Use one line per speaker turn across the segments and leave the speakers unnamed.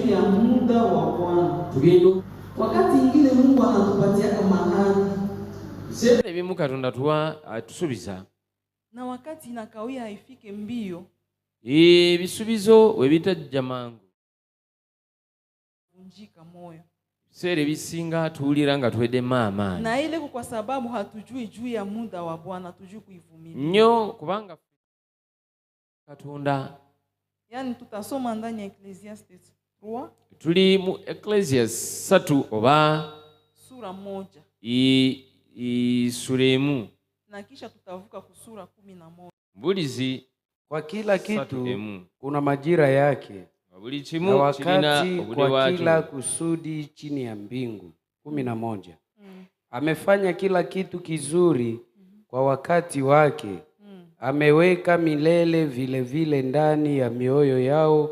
juu ya muda wa Bwana. Tugendo wakati ingine Mungu anatupatia mahali
sebe bimu Katonda tuwa atusubiza
na wakati inakawia haifike mbio
bisubizo webitajja mangu
vunjika moyo
sere bisinga tuulira nga twede mama
na ile kwa sababu hatujui juu ya muda wa Bwana, hatujui kuivumilia
nnyo kubanga Katonda.
Yani tutasoma ndani ya Ecclesiastes 3
tuli mu Ecclesiastes 3 oba
sura 1
suremu
na kisha tutavuka kusura 11.
Mbulizi
kwa kila kitu kuna majira yake na wakati kwa kila kusudi chini ya mbingu. 11. Amefanya kila kitu kizuri kwa wakati wake. Ameweka milele vile vile ndani ya mioyo yao,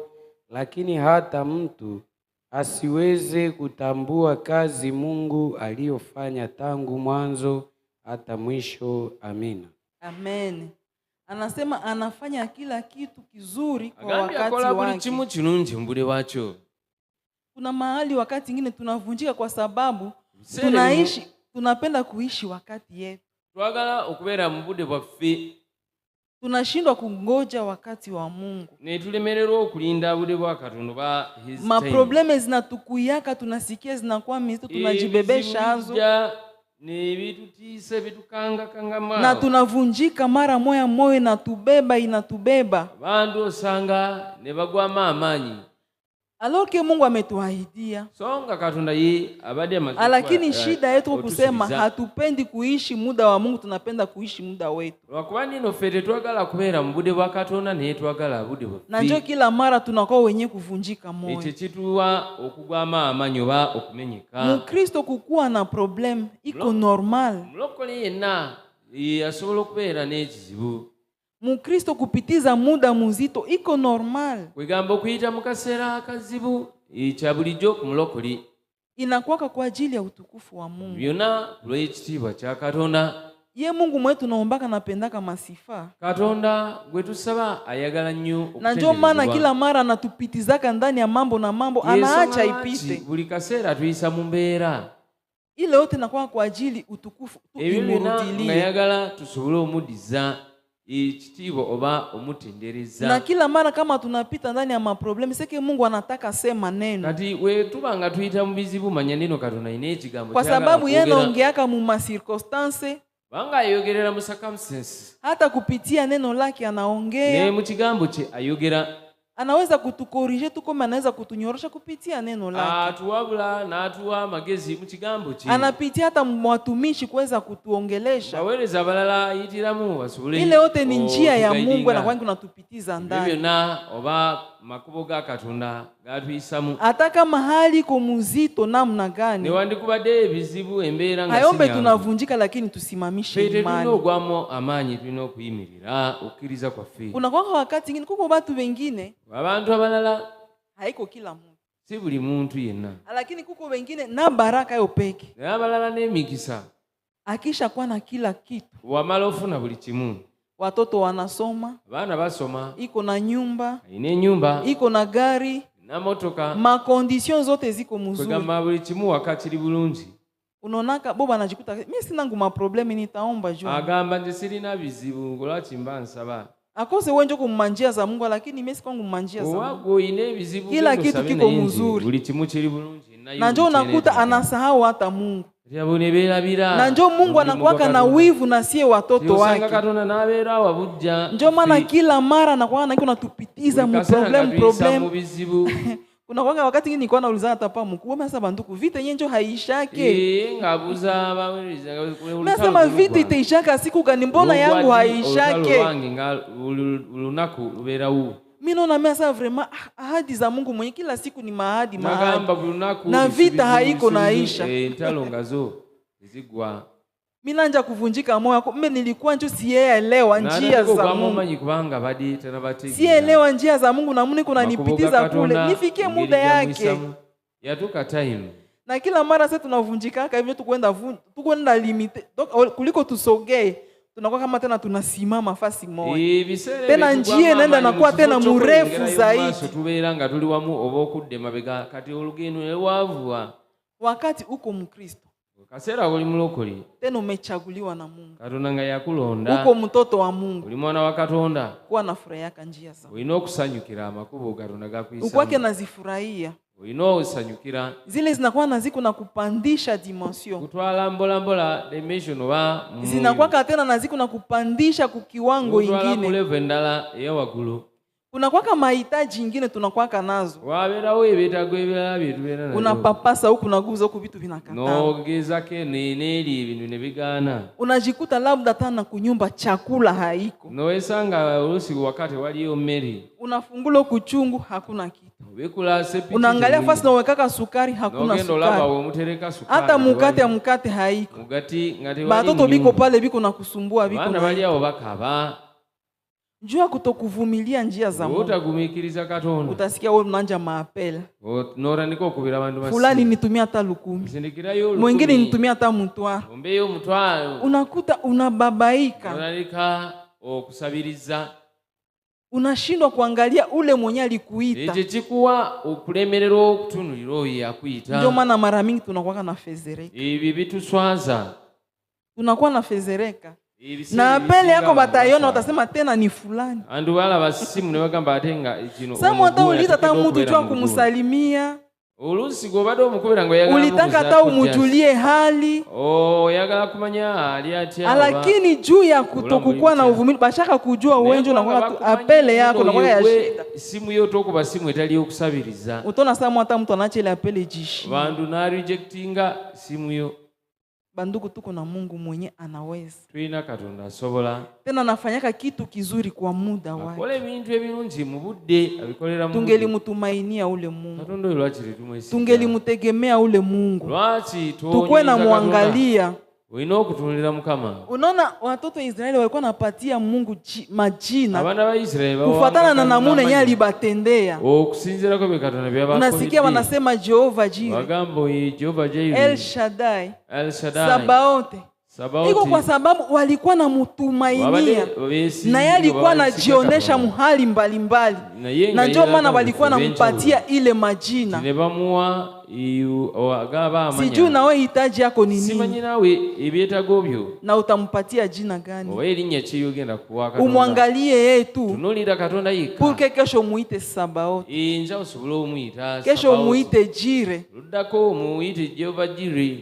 lakini hata mtu asiweze kutambua kazi Mungu aliyofanya tangu mwanzo hata mwisho. Amina.
Amen. Anasema anafanya kila kitu kizuri kwa wakati wake. Kuna mahali wakati ingine tunavunjika kwa sababu tunapenda kuishi wakati yetu.
Twagala okubera mu budde bwaffe.
Tunashindwa kungoja wakati wa Mungu.
Netulemererwa okulinda budde bwa Katonda ba his time.
Maprobleme zinatukuyaka, tunasikia zinakuwa mizito, tunajibebesha hazo. Na tunavunjika mara moyo inatubeba inatubeba.
Bandu osanga ne bagwama amanyi.
Aloke Mungu ametuahidia.
Songa Katonda ye abadi amazikwa.
Lakini shida yetu kusema hatupendi kuishi muda wa Mungu, tunapenda kuishi muda wetu.
Lwakuba no fete twagala kubeera mu budde bwa Katonda naye twagala budde bwa.
Na ndio kila mara tunakuwa wenye kuvunjika moyo.
Ekyo kituwa okugwama amanyi oba okumenyeka.
Mukristo kukuwa na problem iko normal.
Mulokole yenna asobola okubeera n'ekizibu.
Mukristo kupitiza muda muzito iko normal.
Kwegamba okuyita mu kaseera akazibu ekya bulijjo ku mulokoli.
Inakuwa kwa ajili ya utukufu wa Mungu.
Byonna lw'ekitiibwa kya Katonda.
Ye Mungu mwetu naombaka napendaka masifa.
Katonda gwe tusaba ayagala nnyo okutenderezebwa. Na
ndio maana kila mara anatupitizaka ndani ya mambo na mambo, anaacha ipite.
Buli kaseera tuyisa mu mbeera.
Ile yote inakuwa kwa ajili utukufu tukimurudilia.
Nayagala tusobole omudiza ekitiibwa oba omutendereza.
Na kila mara kama tunapita ndani ya maproblemi, seke Mungu anataka sema neno.
Kati we tubanga tuyita mu bizibu manya neno Katonda ine ekigambo
kwa sababu yeye anaongeaka mu ma circumstance.
Banga ayogerera mu circumstances.
Hata kupitia neno lake anaongea.
Ne mu kigambo kye ayogera.
Anaweza kutukorije tu kama anaweza kutunyorosha kupitia neno lake.
Atuwabula na atuwa magezi mu kigambo kye.
Anapitia hata mwatumishi kuweza kutuongelesha.
Baweleza balala yitiramu wasubule.
Ile yote ni njia ya Mungu na kwangu natupitiza ndani.
Bibyo na oba makubo ga Katonda gatwisamu.
Ataka mahali ko muzito namna gani.
Ne wandikubadde ebizibu embeera nga
hayombe tunavunjika lakini tusimamishe imani.
Fete gwamo amanyi tulina okuyimirira okiriza kwa ffe.
Kuna kwa wakati ngine kuko watu wengine
abantu abalala
haiko kila mtu.
Si buli muntu yenna.
Lakini kuko wengine na baraka yo peke.
Na abalala n'emikisa.
Akisha kuwa na kila kitu.
Wamala ofuna buli kimu.
Watoto wanasoma.
Bana basoma.
Iko na nyumba.
Ine nyumba.
Iko na gari.
Na motoka.
Ma conditions zote ziko mzuri.
Kwegamba buli kimu wakati bulungi.
Unaonaka boba anajikuta mimi sina nguma problemi nitaomba juu.
Agamba nje sirina bizibu ngola chimba nsaba.
Akose wenjo kumanjia za Mungu lakini mimi sikongu manjia za Mungu.
Wako ine bizibu
kila kitu kiko mzuri.
Buli kimu kiri bulungi.
Na njoo unakuta anasahau hata Mungu.
Bila.
Na njoo Mungu anakuwaka na wivu na sie watoto wake. Njoo maana kila mara anakuwa na iko natupitiza mu problem. Kuna kwanga wakati ngine nilikuwa naulizana hata pa mkuu, mimi sasa banduku vita yenyewe njoo haishake.
Ngabuza
nasema vita itaishaka siku gani, mbona yangu haishake?
Lunaku lubera huu.
Mimi naona mimi sasa vraiment ahadi za Mungu mwenye kila siku ni mahadi. Na vita haiko naisha.
Ntalongazo zigwa.
Mimi nanja kuvunjika moyo. Mimi nilikuwa njo sielewa njia za Mungu. Sielewa njia za Mungu na Mungu kunanipitiza kule. Nifikie muda yake.
Yatuka time.
Na kila mara sasa tunavunjika hivyo tukwenda limite kuliko tusogee. tunakuwa kama tena tunasimama fasi moja, tena njia inaenda nakuwa tena mrefu zaidi. Wakati uko Mkristo tena umechaguliwa na Mungu, uko mtoto wa Mungu, kuwa na furaha njia zako, ukwake nazifurahia zile zinakuwa naziko na kupandisha dimension, zinakuwa tena naziko na kupandisha kukiwango ingine. Unakuwa mahitaji ingine tunakuwa nazo, unapapasa huku naguza huku vitu vinakataa, unajikuta labda tana kunyumba chakula haiko, unafungula kuchungu hakuna kitu, unaangalia fasi na wekaka sukari hakuna sukari, hata mukate haiko, batoto biko pale biko na kusumbua biko na jua kutokuvumilia njia za Mungu. Utasikia wewe unanja maapela. Fulani nitumia hata 10. Mwingine nitumia hata mtwaro. Unakuta unababaika. Unashindwa kuangalia ule mwenye alikuita. Ndio maana mara mingi tunakuwa na fezereka. Tunakuwa na fezereka. Na pele yako batayona utasema tena ni fulani.
Andu wala basimu nebagamba atenga kino.
Samu hata ulita hata mtu jua kumsalimia.
Olusigo bado mukubira ngo yagala.
Ulitaka hata umujulie hali.
Yagala kumanya hali atia.
Lakini juu ya kutokuwa na uvumilivu bashaka kujua uwenjo na kwa apele yako na kwa ya shida.
Simu yote oko basimu etali yokusabiriza.
Utona samu hata mtu anachele apele jishi.
Bandu na rejectinga simu yo.
Bandugu tuko na Mungu mwenye anaweza.
Tuina Katonda sobola.
Tena anafanyaka kitu kizuri kwa muda wake.
Wale bintu ebirungi mu budde abikolera mu.
Tungelimtumainia ule Mungu. Katonda lwachiri tumwesiga. Tungelimtegemea ule Mungu.
Lwachi
tukwe na muangalia.
Wino kutunulira Mukama.
Unaona watoto wa Israeli walikuwa napatia Mungu majina.
Abana ba Israeli
kufuatana na namuna yeye alibatendea.
Kusinzira ko Katonda byabako.
Unasikia wanasema Jehova Jireh.
Wagambo Jehova Jireh.
El Shaddai. Sabaoth. Iko kwa sababu walikuwa na mtumainia. Na yeye alikuwa anajionesha muhali mbalimbali. Na ndio maana walikuwa nampatia ile majina. Sijui na wewe hitaji yako ni nini?
Simanyi nawe ebyetago byo.
Na utampatia jina gani?
Owe erinnya ki yogenda kuwa Katonda.
Umwangalie yeye tu.
Tunulira Katonda yika.
Pulke kesho muite Sabaoth.
Inja osobola omuyita Sabaoth.
Kesho muite Jireh.
Luddako muite Jehova Jireh.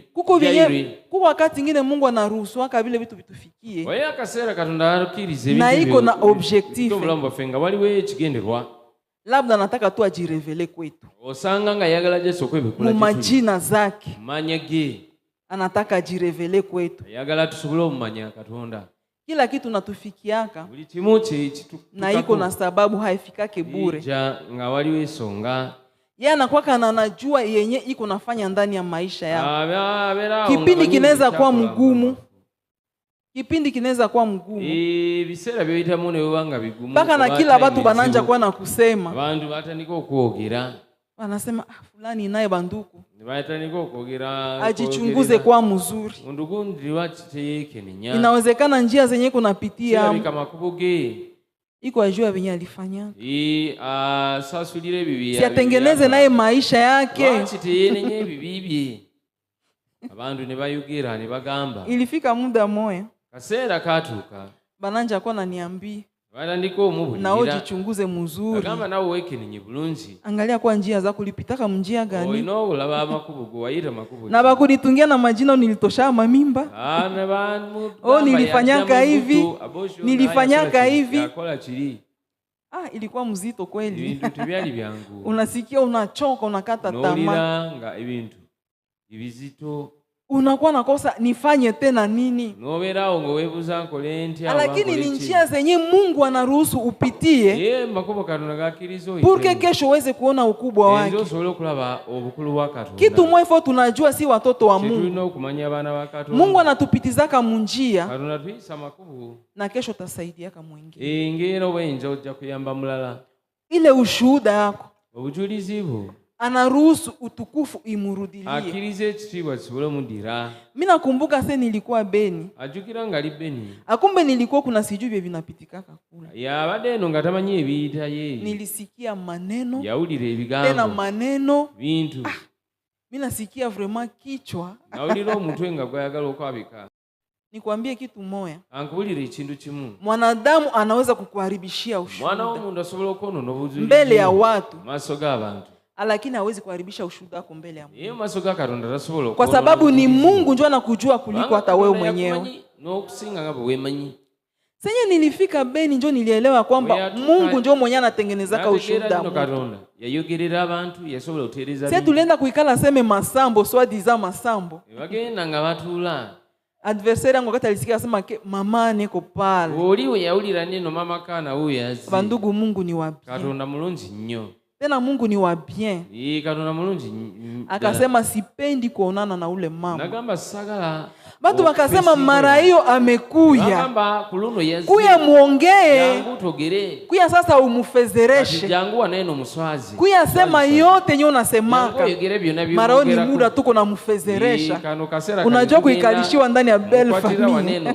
Kuko wakati ngine Mungu anaruhusu aka vile vitu vitufikie.
Oya kasera Katonda akirize
vitu. Na iko na objectif.
Tomulamba fenga waliwo ekigenderwa.
Labda nataka tu ajirevele kwetu.
Osanga nga yagala Yesu kwebikula
kitu. Majina zake.
Manyage.
Anataka ajirevele kwetu.
Yagala tusobole omumanya Katonda.
Kila kitu natufikiaka.
Buli kimu kitu.
Na iko na sababu haifikake bure.
Nga waliwo ensonga.
Yeye anakuwa kana anajua yenye iko nafanya ndani ya maisha yako. Kipindi kinaweza kuwa mgumu. Kipindi kinaweza kuwa mgumu.
Bisera byoita mune wanga bigumu.
Paka na kila watu bananja kwa na kusema.
Abantu batandika okuogera.
Wanasema fulani naye banduku.
Batandika okuogera.
Ajichunguze kwa mzuri.
Mundugu ndiwachiteke ninya.
Inawezekana njia zenye kunapitia.
Sio kama kuboge.
Iko ajua venye alifanya.
Sasulire bibi.
Siatengeneze naye maisha yake.
Wachiteye nenye bibibye. Abantu ne bayugira ne bagamba.
Ilifika muda moya.
Kasera katuka.
Bananja kwa naniambia.
Bandiko mubulira.
Na ujichunguze mzuri.
Agamba nawe weke ninyi bulungi.
Angalia kwa njia zako ulipitaka mjia gani?
Oino ulaba makubu go waira makubu.
Na bakunitungia na majina nilitosha mamimba.
Na bantu.
Nilifanyaka hivi. Nilifanyaka hivi.
Yakola chiri.
Ilikuwa mzito kweli.
Ibintu byali byangu.
Unasikia unachoka unakata tamaa.
Noliranga ibintu. Ibizito.
Unakuwa nakosa nifanye tena nini?
Nobera ngo webuza nkole nti
aba. Lakini ni njia zenye Mungu anaruhusu upitie.
Makobo Katonda gakirizo.
Purke kesho uweze kuona ukubwa wake.
Ndio solo kulaba obukulu wa Katonda.
Kitu mwefu tunajua si watoto wa Mungu.
Tulino kumanya abana wa Katonda.
Mungu anatupitizaka munjia.
Katonda tuisa makubu.
Na kesho tasaidiaka mwingine.
Ngero wenje ojja kuyamba mulala.
Ile ushuhuda yako.
Obujulizi bwo.
anaruhusu utukufu imurudilie.
akirize ekitiibwa kisobole omudira.
Mimi nakumbuka sasa nilikuwa Beni.
Ajukira ngali Beni.
Akumbe nilikuwa kuna sijui vile vinapitikaka kula.
Yabadde eno nga tamanyi ebiyita ye.
Nilisikia maneno.
Yawulira ebigambo.
Tena maneno.
Bintu.
Mimi nasikia vraiment kichwa.
Nawulira omutwe nga gwayagala okwabika.
Nikwambie kitu moya.
Ankubulira ekintu kimu.
Mwanadamu anaweza kukuharibishia ushuhuda.
Mwana w'omuntu asobola okwonoona obujulizi
mbele ya watu.
Maaso g'abantu.
Lakini hawezi kuharibisha ushuhuda wako mbele ya Mungu.
Yeye maaso ga Katonda tasobola.
Kwa sababu ni Mungu ndio anakujua kuliko hata wewe mwenyewe.
N'okusinga nga wemanyi.
Senye nilifika Beni ndio nilielewa kwamba Mungu ndio mwenyewe anatengenezaka ushuhuda.
Katonda yayogerera abantu yasobola otereza.
Sasa tulienda kuikala seme masambo soi-disant masambo.
Bagenda nga batula.
Adversaire yangu wakati alisikia asema mama niko pale.
Oliwe yawulira neno mama kana huyu yazi.
Bandugu, Mungu ni wa bien.
Katonda mulungi nnyo.
Tena Mungu ni wa bien.
Katonda mulungi.
Akasema sipendi kuonana na ule mama.
Nagamba sagala.
Batu wakasema mara hiyo amekuya. Kuya muongee. Kuya sasa umufezereshe. Kuya sema yote nyo nasemaka. Mara hiyo ni muda tuko na mufezeresha. Unajua kuikalishiwa ndani ya belle famille.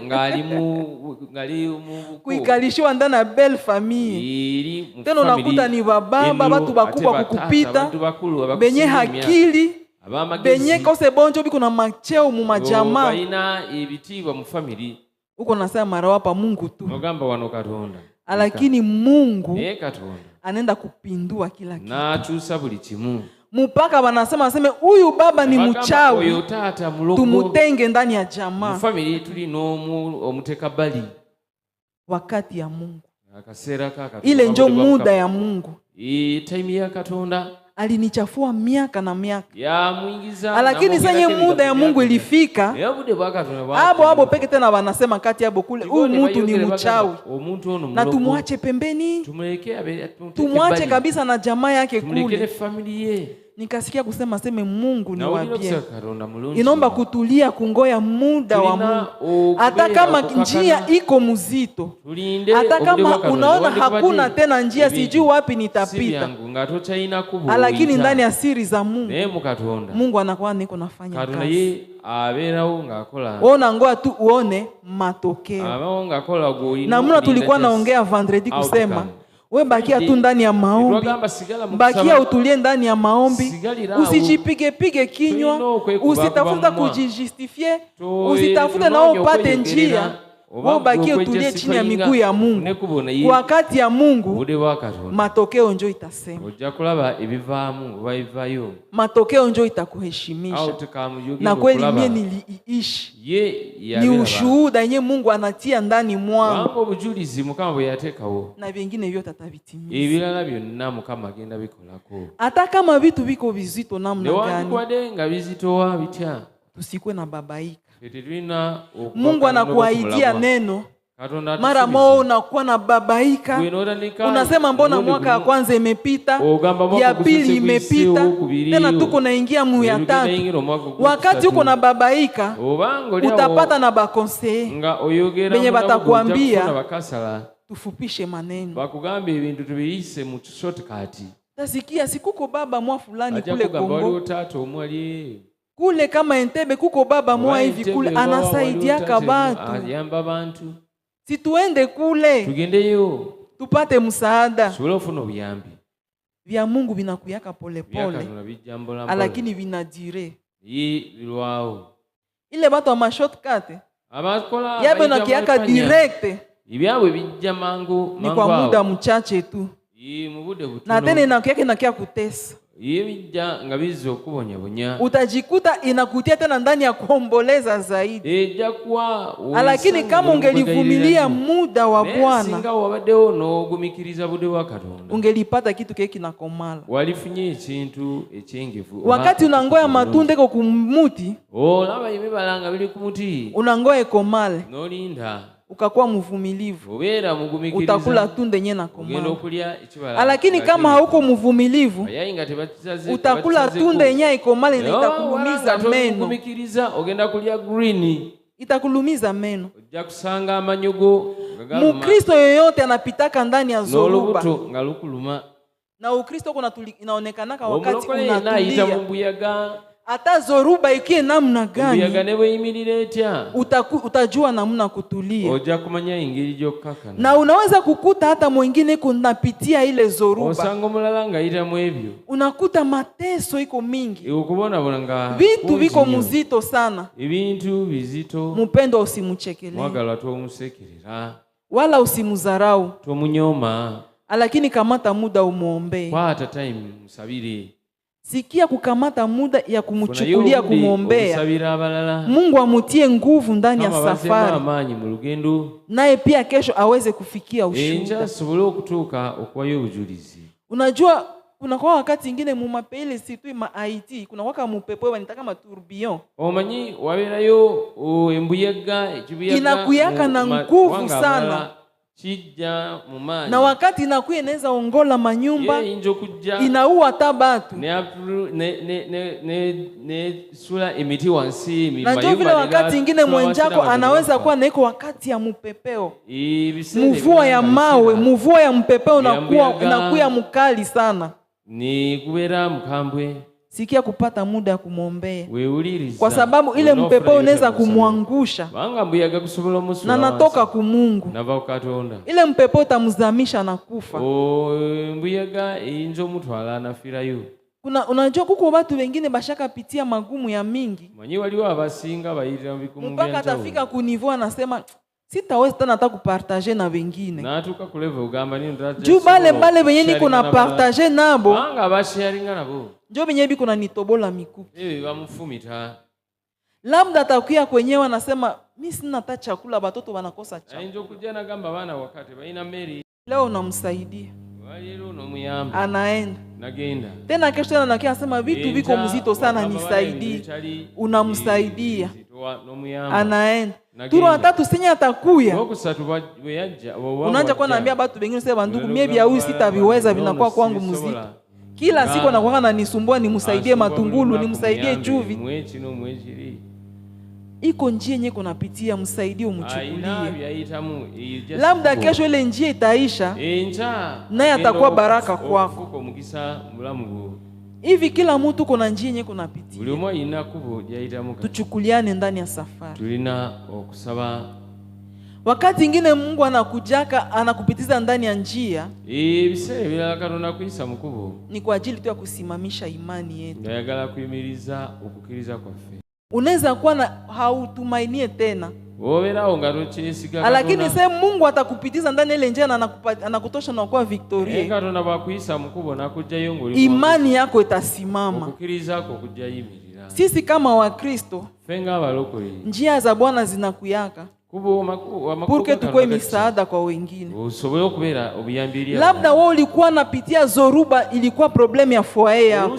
Kuikalishiwa ndani ya belle famille. Tena unakuta ni bababa, batu bakubwa kukupita. Benye hakili. Benye kose bonjo biko na macheo mu majama.
Baina ebitiibwa mu family.
Uko nasema mara wapa Mungu tu.
Ogamba wano Katonda.
Lakini Mungu
Katonda
anaenda kupindua kila kitu.
Na chusa buli kimu.
Mpaka wanasema huyu baba ni mchawi. Tumutenge ndani ya jamaa.
Mu family tuli no omutekabali.
Wakati ya Mungu.
Akasera kaka.
Ile njo muda ya Mungu.
Time ya Katonda.
Alinichafua miaka na miaka.
Ya muingiza.
Lakini senye muda ya Mungu ilifika. Abo peke tena wanasema kati abo kule huyu mtu ni mchawi. Na tumwache pembeni. Tumwache kabisa na jamaa yake kule. Nikasikia kusema Mungu ni wa bien. Inomba kutulia kungoya muda wa Mungu. Hata kama njia iko mzito. Hata kama unaona hakuna tena njia sijui wapi nitapita. Lakini ndani ya siri za Mungu. Mungu anakuwa niko nafanya kazi. Ona ngoa tu uone matokeo. Na muna tulikuwa naongea vendredi kusema we bakia tu ndani ya maombi. Bakia utulie ndani ya maombi. Usijipige kinywa. Usitafuta kujijustifie. Usitafuta na upate njia. Wewe bakia utulie chini ya miguu ya Mungu. Wakati ya Mungu matokeo njoo itasema. Matokeo njoo itakuheshimisha. Na kweli mimi niliishi. Ni ushuhuda yenye Mungu anatia ndani mwangu. Na vingine vyote atabitimiza. Hata kama vitu viko vizito namna gani. Tusikwe na babaika. Mungu anakuahidia neno. Mara moja unakuwa na babaika. Unasema mbona mwaka ya kwanza imepita, ya pili imepita, tena tuko naingia mu ya tatu. Wakati uko na babaika, utapata na bakonseye benye batakwambia tufupishe maneno.
Bakugambe ibintu tubiyise mu shortcut.
Tasikia sikuko baba mwa fulani kule Kongo.
Kule
kama Entebbe kuko baba mwa hivi kule anasaidiaka bantu. Si tuende kule.
Tugendeyo.
Tupate msaada.
Sulofuna uyambi.
Vya Mungu vinakuyaka pole pole. Lakini vinadire. Ile bato wa shortcut. Yabe na kiaka direct.
Ibiabwe bijja mangu.
Ni kwa muda mchache tu. Na tena inakuwa na kia kutesa. Utajikuta inakutia tena ndani ya kuomboleza zaidi. Lakini kama ungelivumilia muda wa Bwana, ungelipata kitu kile kinakomala. Wakati unangoya matunda kwa kumuti, unangoya ikomale, ukakuwa mvumilivu, utakula tunda yenye na komala. Lakini kama hauko mvumilivu, utakula tunda yenye ikomale na itakulumiza meno. Itakulumiza meno. Mkristo yoyote anapitaka ndani ya zoruba. Na Ukristo inaonekanaka wakati
unatulia. Mbuyaga.
Hata zoruba ikie namna gani,
mbuyaga newe imirire etya,
utajua namna kutulia.
Oja kumanya ingiri jokakana.
Na unaweza kukuta hata mwingine kunapitia ile zoruba.
Osango mulala ngaita mwebyo.
Unakuta mateso iko mingi.
Ukubona bonanga.
Vitu viko muzito sana.
Ibintu bizito.
Mupendo usimuchekelea.
Mwagala tu umusekerera.
Wala usimudharau.
Tumunyoma.
Lakini kamata muda umuombe.
Kwa hata time musabiri.
Sikia kukamata muda ya kumuchukulia kumuombea. Mungu amutie nguvu ndani ya safari. Naye pia kesho aweze kufikia ushuhuda. Unajua kuna kwa wakati ingine mu mapele situ ma IT kuna waka mupepo wanitaka matourbillon.
Omanyi waberayo embuyega
inakuyaka na nguvu sana.
Chija mumani.
Na wakati inakuwa inaweza ongola manyumba, inaua hata batu.
Ne sura imiti wansi
na ndio vile wakati ingine mwenjako anaweza kuwa naiko wakati ya mupepeo. Mvua ya mawe, mvua ya mpepeo inakuwa mkali sana.
Ni kubera mkambwe.
Sikia kupata muda ya kumuombea. Kwa sababu ile mpepeo unaweza kumwangusha. Na natoka ku Mungu. Ile mpepeo utamzamisha na kufa. Unajua kuko watu wengine bashaka pitia magumu ya mingi. Mpaka atafika ku niveau anasema sitaweza tena hata kupartager na wengine.
Na tuka kuleve ugamba ni ndaje.
Juu bale wenye niko na partager nabo.
Anga basharinga nabo.
Ndio benye biko na nitobola mikuki.
Bamufumita.
Labda atakuya kwenyewe anasema mimi sina hata chakula, watoto wanakosa chakula.
Ndio kujana gamba bana wakati baina Mary.
Leo unamsaidia.
Waliro unomuyamba.
Anaenda.
Nagenda.
Tena kesho tena nakia anasema vitu viko mzito sana nisaidie. Unamsaidia. Anaenda. Turo watatu senya atakuya. Unaanza kwa naambia watu wengine sasa bandugu mie vya huyu sitaviweza vinakuwa kwangu muzito. Kila siku anakuwa ananisumbua nimsaidie matungulu, nimsaidie chuvi. Iko njia yenye kunapitia msaidie umchukulie. Labda kesho ile njia itaisha. Naye atakuwa baraka kwako. Hivi kila mtu kuna njia yenye kunapitia. Tuchukuliane ndani ya safari.
Tulina okusaba.
Wakati ingine Mungu anakujaka anakupitiza ndani ya njia.
Ibise bilakatona kuisa mukubo.
Ni kwa ajili tu ya kusimamisha imani yetu.
Ndayagala kuyimiriza ukukiriza kwa fe.
Unaweza kuwa na hautumainie tena.
Lakini
sasa Mungu atakupitiza ndani ile njia na anakutosha na kuwa victoria. Imani yako itasimama. Sisi kama Wakristo, njia za Bwana zinakuyaka purke tukue misaada kwa wengine. Labda wewe ulikuwa unapitia zoruba, ilikuwa problem ya foyer yako.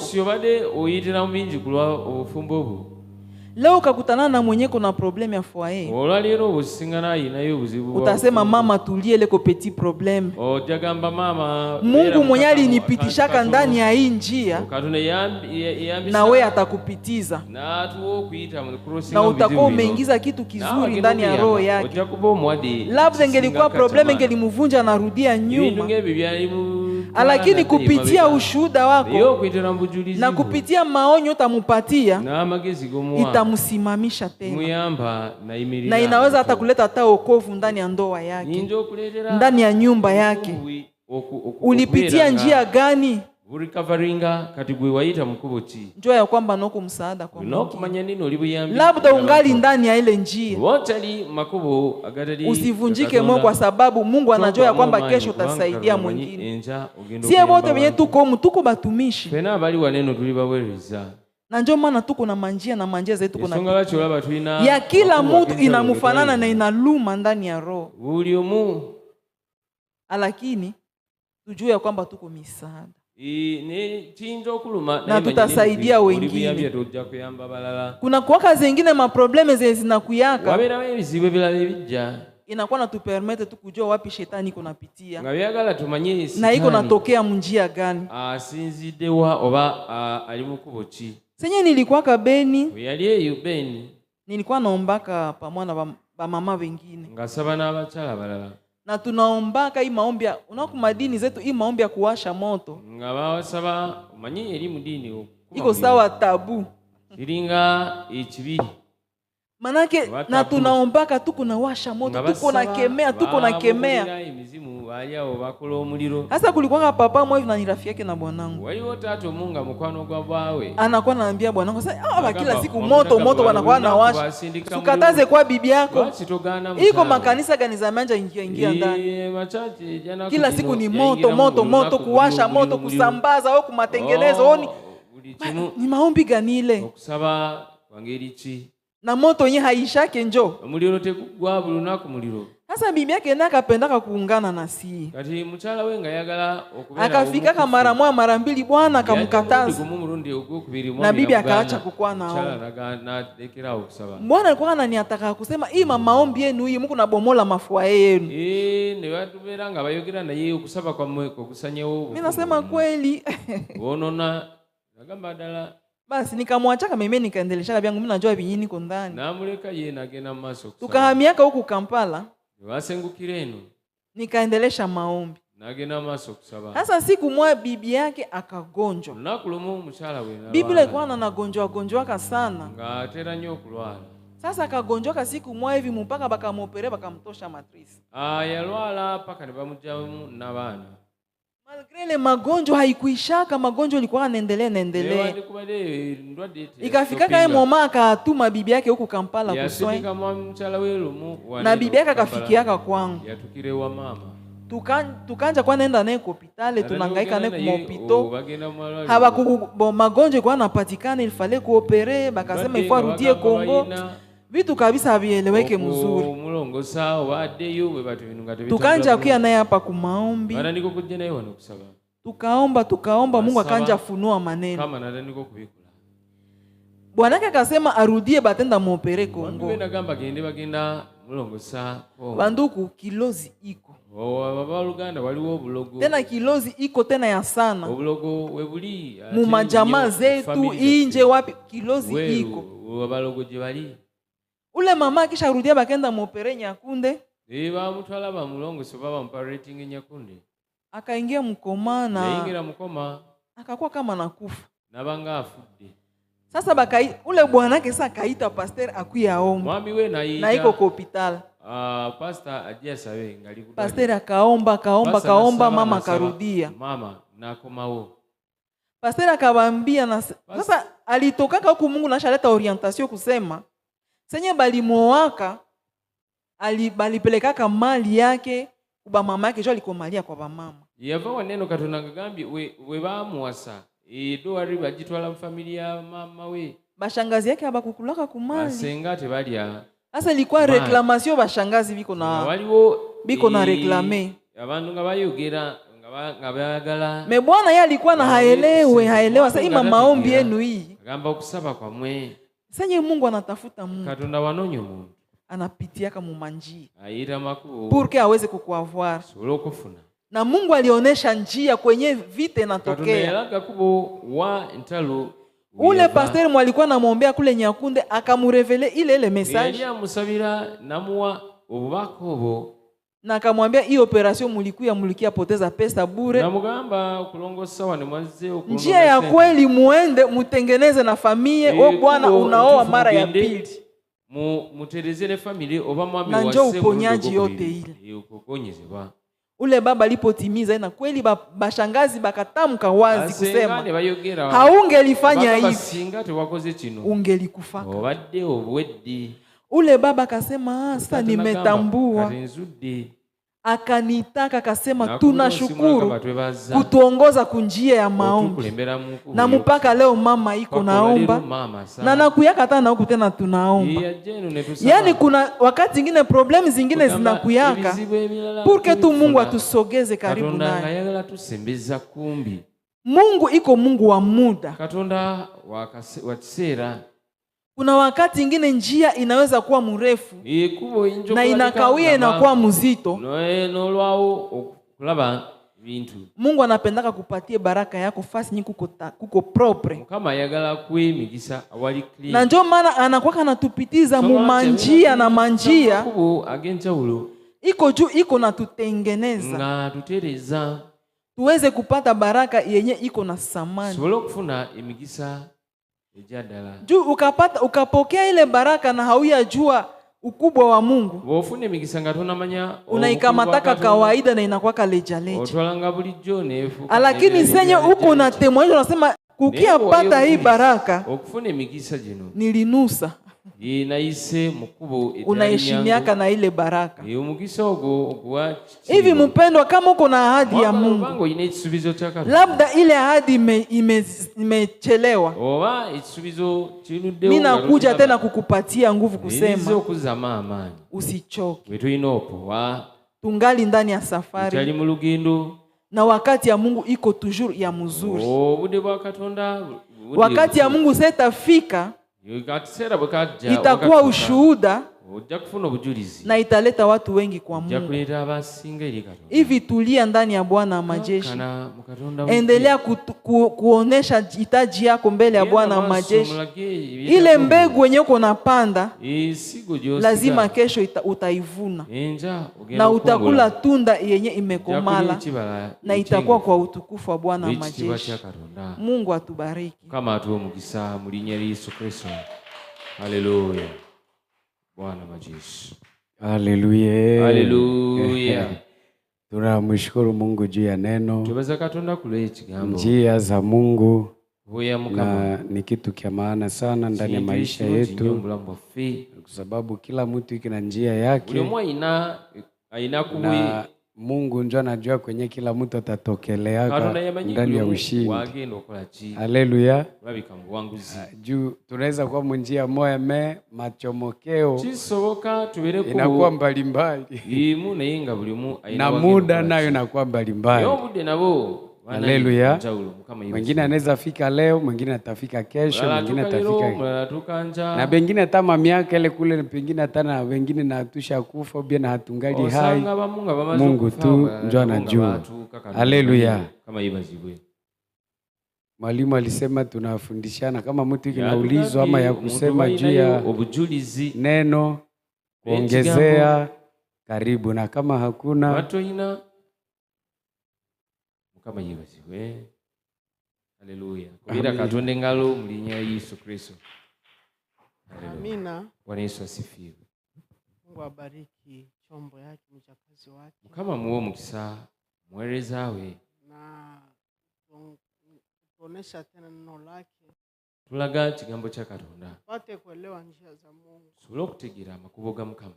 Leo ukakutana na mwenye kuna problem ya foyer. Utasema mama tulie leko petit problem. Mungu mwenye alinipitishaka ndani ya hii njia na wewe atakupitiza. Na utakuwa umeingiza kitu kizuri ndani ya roho yake. Labda ingelikuwa problem ingelimvunja na rudia nyuma. Lakini kupitia ushuhuda wako na kupitia maonyo utamupatia itamusimamisha tena. Na inaweza hata kuleta hata wokovu ndani ya ndoa yake, ndani ya nyumba yake. Ulipitia njia gani? Njua ya kwamba noko msaada kwa Mungu. Labda ungali ndani ya ile njia. Usivunjike moyo kwa sababu Mungu anajua ya kwamba kesho utasaidia mwingine. Sie wote wenye tuko batumishi. Na njoo maana tuko na manjia na manjia zetu kuna ya kila mtu inamufanana na inaluma ndani ya roho. Lakini tujue ya kwamba tuko misaada. Na tutasaidia wengine. Kuna kwa kazi zingine maprobleme zinakuyaka. Inakuwa na tupermete tukujua wapi shetani iko napitia. Na iko natokea njia gani. Senye nilikuwa kabeni. Nilikuwa naombaka pamoja na mama wengine. Na tunaombaka hii maombi unaku madini zetu hii maombi ya kuwasha moto.
Ngabasaba umanyi eri mudini
iko sawa tabu.
Iringa ichibiri.
Manake na tunaombaka tuko na washa moto, tuko na kemea, tuko na kemea.
Imizimu waliao bakola omuliro.
Sasa kulikuwa papa mmoja na ni rafiki yake na bwanangu.
Waliwo tatu munga mukwano gwa bawe.
Anakuwa anaambia bwanangu sasa kila siku moto wanakuwa na washa. Tukataze kwa bibi yako. Iko makanisa gani za manja ingia ndani. Kila siku ni moto kuwasha moto kusambaza au kumatengenezo ni maombi gani ile?
Okusaba wangerichi.
Na moto yenye haishake njo.
Muliro tekugwa bulunaku muliro.
Sasa bibi yake ndiye akapendaka kuungana na si.
Kati mchala wenga yagala okubera.
Akafika kama mara mbili bwana akamkataza. Na bibi akaacha kukua nao.
Mchala na dekira okusaba.
Bwana alikuwa ananiataka kusema hii maombi yenu hii mko na bomola mafua yenu.
Ne batubera nga bayogera na yeye okusaba kwa mweko kusanyewo.
Mimi nasema kweli.
Wonona nagamba dala.
Basi nikamwacha mimi nikaendelesha byangu mimi najua binyini niko ndani.
Namuleka yeye nagena maso.
Tukahamiaka huku Kampala.
Wasengukireno.
Nikaendelesha maombi.
Nagena maso kusaba.
Sasa siku moja bibi yake akagonjwa.
Nakulomo mchala wena.
Bibi ilikuwa anagonjwa sana.
Ngatera nyo kulwala.
Sasa akagonjwa siku moja hivi mpaka bakamopere bakamtosha matrisi.
Yalwala paka nibamujamu na bana.
Malgré le magonjwa haikuishaka, magonjwa ilikuwa yanaendelea. Ikafika kama mama akatuma bibi yake huko Kampala kusoi. Na bibi yake akafikiaka kwangu.
Yatukirewa mama.
Tukanja kwa nenda naye hospitali, tunahangaika naye kwa hospitali. Habaku magonjwa kwa yanapatikana ilifale kuopere, bakasema ifo arudie Kongo. Vitu kabisa havieleweke mzuri.
Mulongosa wadeyo we batu binunga tebita.
Tukanja kuya naye hapa kumaombi.
Bana niko kujja naye wano kusaba.
Tukaomba Mungu akanja funua maneno.
Kama nada niko kubikula.
Bwanake akasema arudie batenda muopere Kongo.
Mbona gamba gende bagenda mulongosa.
Banduku kilozi iko.
Baba Luganda waliwo bulogo.
Tena kilozi iko tena ya sana.
Obulogo webuli.
Mu majamaa zetu inje wapi kilozi iko.
Baba logo jibali.
Ule mama kisha rudia bakenda muopere Nyakunde.
Ba mutwala ba mulongo so baba mparating Nyakunde.
Akaingia mkomana.
Yaingira mkoma.
Akakuwa kama nakufa.
Nabanga afudde.
Sasa ule bwanake sasa kaita pastor akuya omba.
Mwami we
na iko hospital.
Pastor ajia sawe ngali kutoka.
Pastor akaomba mama karudia.
Mama na komao.
Pastor akabambia na sasa alitokaka huko Mungu na shaleta orientation kusema senye balimuoaka balipelekaka mali yake kuba mama yake jo alikomalia kwa bamama.
Yava neno Katonda ngagambi we bamuwasa. Do ari bagitwala familia mama we.
Bashangazi yake abakukulaka kumali.
Basenga tebalya.
Sasa ilikuwa reclamation bashangazi biko na reclamer.
Abantu ngabayogera ngabayagala.
Me bwana yeye alikuwa na haelewa sasa ima maombi yenu hii.
Agamba okusaba kwa mwe.
Senye Mungu anatafuta Mungu.
Katonda wanonyo Mungu.
Anapitiaka mumanjia.
Aira makuo.
Pour aweze kukuavoir.
Solo kufuna.
Na Mungu alionyesha njia kwenye vita inatokea.
Katonda kubo wa ntalo.
Ule pastor mwalikuwa anamwombea kule Nyakunde akamurevele ile message.
Yeye musabira namuwa obubako obo.
Na akamwambia hii operation mulikia poteza pesa bure.
Na mugamba kulongosa wane mwanze okulongosa.
Njia ya kweli muende mutengeneze na familia Bwana unaoa mara ya pili.
Muterezele familia oba mwami
wase. Na njoo uponyaji yote ile.
Ukokonyezeba.
Ule baba alipotimiza na kweli bashangazi bakatamka wazi kusema haungelifanya hivi. Ungelikufa.
Obadde obweddi.
Ule baba akasema sasa nimetambua. Akanitaka akasema tunashukuru kutuongoza kunjia ya maombi. Na mpaka leo mama iko naomba. Na nakuyaka hata na huku tena tunaomba. Yaani kuna wakati zingine problemi zingine zinakuyaka. Purke tu Mungu atusogeze karibu naye. Mungu iko Mungu wa muda.
Katonda wa kiseera.
Kuna wakati ingine njia inaweza kuwa mrefu na inakawia inakuwa mzito. Mungu anapendaka kupatie baraka yako fasi nyingi kuko propre. Na ndio maana anakuwa anatupitiza mu manjia na manjia iko juu iko na tutengeneza
nga tutereza
tuweze kupata baraka yenye iko na samani.
Sobolo kufuna emigisa ejadala.
Juu ukapokea ile baraka na hauyajua ukubwa wa Mungu.
Wofune emigisa ngatona manya
unaikamataka kawaida na inakuwa lejaleja.
Otwalanga bulijjo nefu.
Lakini senye uko na temoyo unasema kukia pata hii baraka.
Okufuna emigisa jino.
Nilinusa.
Inaise mukubo
unaheshimiaka na ile baraka.
Umugisa ogo ogwa
hivi mpendwa, kama uko na ahadi ya Mungu, labda ile ahadi imechelewa, mimi nakuja tena kukupatia nguvu kusema usichoke. Tungali ndani ya safari na wakati ya Mungu iko toujours ya mzuri. Wakati ya Mungu setafika itakuwa ushuhuda na italeta watu wengi kwa Mungu. Hivi tulia ndani ya Bwana wa majeshi. Endelea kuonesha hitaji yako mbele ya Bwana wa majeshi. Ile mbegu yenye uko napanda lazima kesho utaivuna. Na utakula tunda yenye imekomala na itakuwa kwa utukufu wa Bwana wa majeshi. Mungu atubariki.
Kama atuwe mugisa mulinya Yesu Kristo. Haleluya. Bwana majeshi.
Haleluya.
Haleluya.
Tunamshukuru Mungu juu ya neno.
Tuweza katonda kule ikigambo.
Njia za Mungu
na
ni kitu kia maana sana ndani ya maisha yetu, kwa sababu kila mtu iko na njia yake. Na Mungu ndio anajua kwenye kila mtu atatokelea ndani ya ushindi. Haleluya. Juu tunaweza kuwa njia moja machomokeo inakuwa mbalimbali. Na muda nayo inakuwa mbalimbali. Haleluya. Mwingine anaweza fika leo, mwingine atafika kesho, mwingine atafika. Na wengine hata miaka ile kule, pengine hata na wengine na tusha kufa bia na hatungali hai. Mungu tu ndio anajua. Haleluya. Mwalimu alisema tunafundishana kama mtu kinaulizwa ama ya kusema juu ya neno kuongezea karibu, na kama hakuna kama
yibaziwe. Haleluya. Kubira katonde ngalo mulinya Yesu Kristo.
Amina.
Bwana Yesu asifiwe.
Mungu abariki chombo yake, mchakazi wake.
Kama muo mukisa mwerezawe
na tuonesha tena neno lake.
Tulaga kigambo cha Katonda.
Pate kuelewa njia za Mungu.
Sulo kutegira makuboga mukama.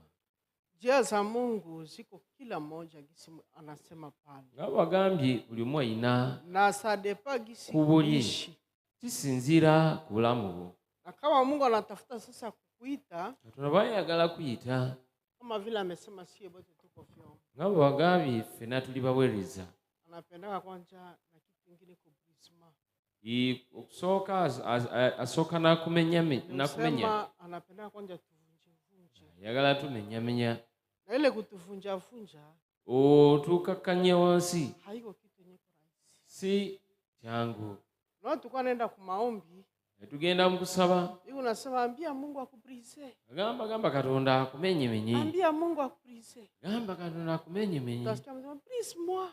Njia za Mungu ziko kila mmoja gisi anasema pale.
Ngabagambye buli mwa ina
na sadepa gisi
kuishi. Tisinzira kulamu.
Na kama Mungu anatafuta sasa kukuita,
tunabayagala kuita.
Kama vile amesema sie bote tuko vyombo.
Ngabagambye fena tulibawereza.
Anapendaka kwanza na kitu kingine kubrisma.
Okusoka asoka na kumenya.
Anapendaka kwanza
yagala tumenyamenya
na ile kutuvunja vunja
tukakanya wansi
haiko kitu nyeko rahisi
si changu.
Na tukua nenda ku maombi
tugenda mukusaba
iko nasema ambia Mungu akubrise.
Gamba Katonda akumenye.
Ambia Mungu akubrise.
Gamba Katonda akumenye.
Utasikia msema brise moi.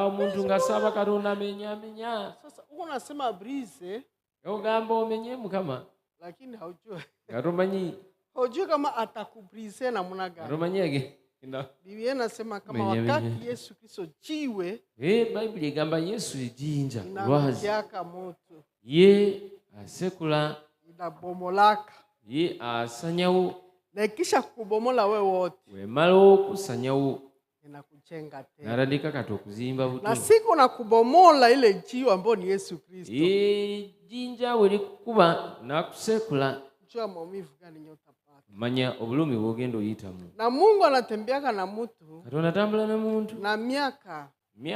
Umuntu ngasaba Katonda menya.
Sasa uko nasema brise
gamba omenye mukama,
lakini haujua.
Garomanyi
hujui kama atakubrise na muna gani.
Romanyege.
Biblia inasema kama wakati Yesu Kristo jiwe.
Bible igamba Yesu jinja.
Lwazi. Yaka moto.
Ye asekula.
Inabomolaka.
Ye asanyawo.
Na kisha kubomola wewe wote.
We malo kusanyawo.
Inakujenga tena.
Naradika katokuzimba buto.
Na siku na kubomola ile jiwe ambayo ni Yesu Kristo.
Jinja weli kuba na kusekula.
Jua maumivu gani nyota pata.
Manya obulumi bwogendo yitamu.
Na Mungu anatembeaka na mtu.
Katonda tambula na muntu.
Na miaka
ni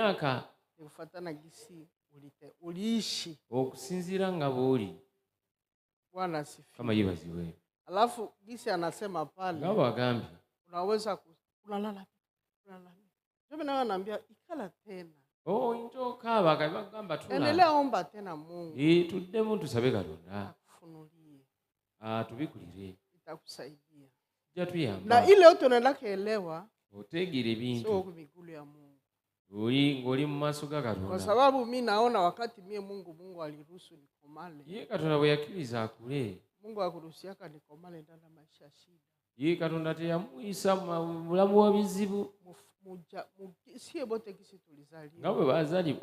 kufuatana gisi uliishi.
Okusinzira nga boli.
Bwana asifiwe.
Kama yibaziwe.
Alafu gisi anasema pale.
Ngabo agambi.
Unaweza kulala. Ndio mimi naambia ikala tena.
Into kaba kagamba tula.
Endelea omba tena Mungu.
Tudde muntu sabe Katonda.
Akufunulie.
Tubikulire.
Itakusaidia.
Jatuyamba.
Na ile yote unaenda kuelewa.
otegere
sio
bintu
ku miguu ya Mungu.
ngoli mu maaso ga
Kwa
Katonda.
sababu mimi naona wakati mie Mungu aliruhusu nikomale.
Ye Katonda bwe yakkiriza akule,
Mungu akuruhusiaka nikomale ndani ya maisha ya shida.
ye Katonda teyamuyisa mu bulamu wa bizibu
Sie bote kisi tulizaliwa.
nga bwe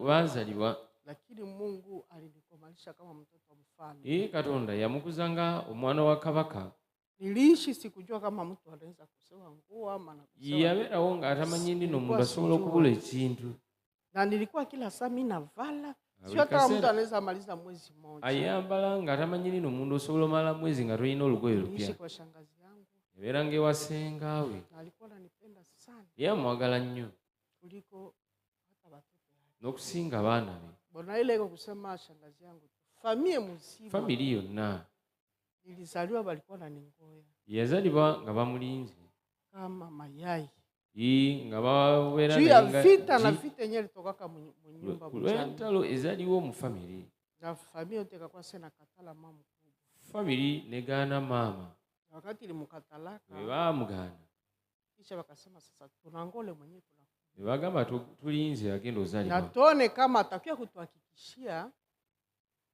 bazalibwa.
Lakini Mungu alinikomalisha kama mtoto wa mfalme.
Ye Katonda yamukuzanga omwana wa kabaka.
Niliishi sikujua kama mtu anaweza kusewa nguo ama na kusewa.
Yabeerawo ng'atamanyi nti n'omuntu asobola okubula ekintu.
Na nilikuwa kila saa mimi navala. Sio hata mtu anaweza maliza mwezi mmoja.
Ayambala ng'atamanyi nti n'omuntu osobola omala mwezi nga tolina olugoye lupya.
Niliishi kwa shangazi yangu.
Yabeeranga ewa sengaawe.
Na alikuwa ananipenda sana.
Ye amwagala nnyo
Kuliko hata watoto wake.
n'okusinga abaana be.
Bona ile iko kusema shangazi yangu. Familia mzima.
Famiri yonna
Nilizaliwa walikuwa wananingoya.
yazalibwa nga bamulinze.
Kama mayai.
Nga babeera
Juu ya vita na vita yenyewe ilitokaka mu nyumba mjani.
lw'entalo ezaliwo mu famiri.
Na familia yote ikakuwa sena katala mama mkubwa.
Famiri negaana maama.
Wakati ilimkatalaka.
Bwe bamugaana
Kisha wakasema sasa tunangole mwenyewe tunakuwa.
ne bagamba tulinze agenda
Na
ozalibwa.
tuone kama atakuwa kutuhakikishia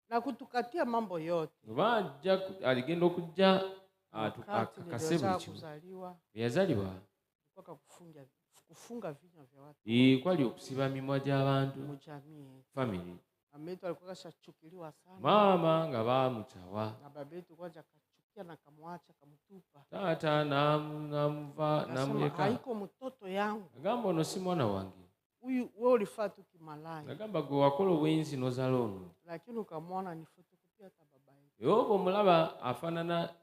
na kutukatia mambo yote.
Bajja aligenda okujja
Wakati
akase buli kimu.
kuzaliwa
Bwe yazalibwa
kwa kufunga vinywa vya watu
kwali okusiba mimwa gy'abantu
mujamii.
famiri.
Ametu alikuwa kashachukiliwa sana.
Maama nga bamukyawa,
Na babetu kwanza kachukia na kamwacha kamutupa.
taata namuva namuleka.
Haiko mtoto yangu.
Agamba ono si mwana wange.
Huyu wewe ulifaa tu kimalaya.
Agamba gwe wakola obwenzi n'ozala ono.
Lakini ukamwona ni fotokopia hata baba yake.
Yoba omulaba afaanana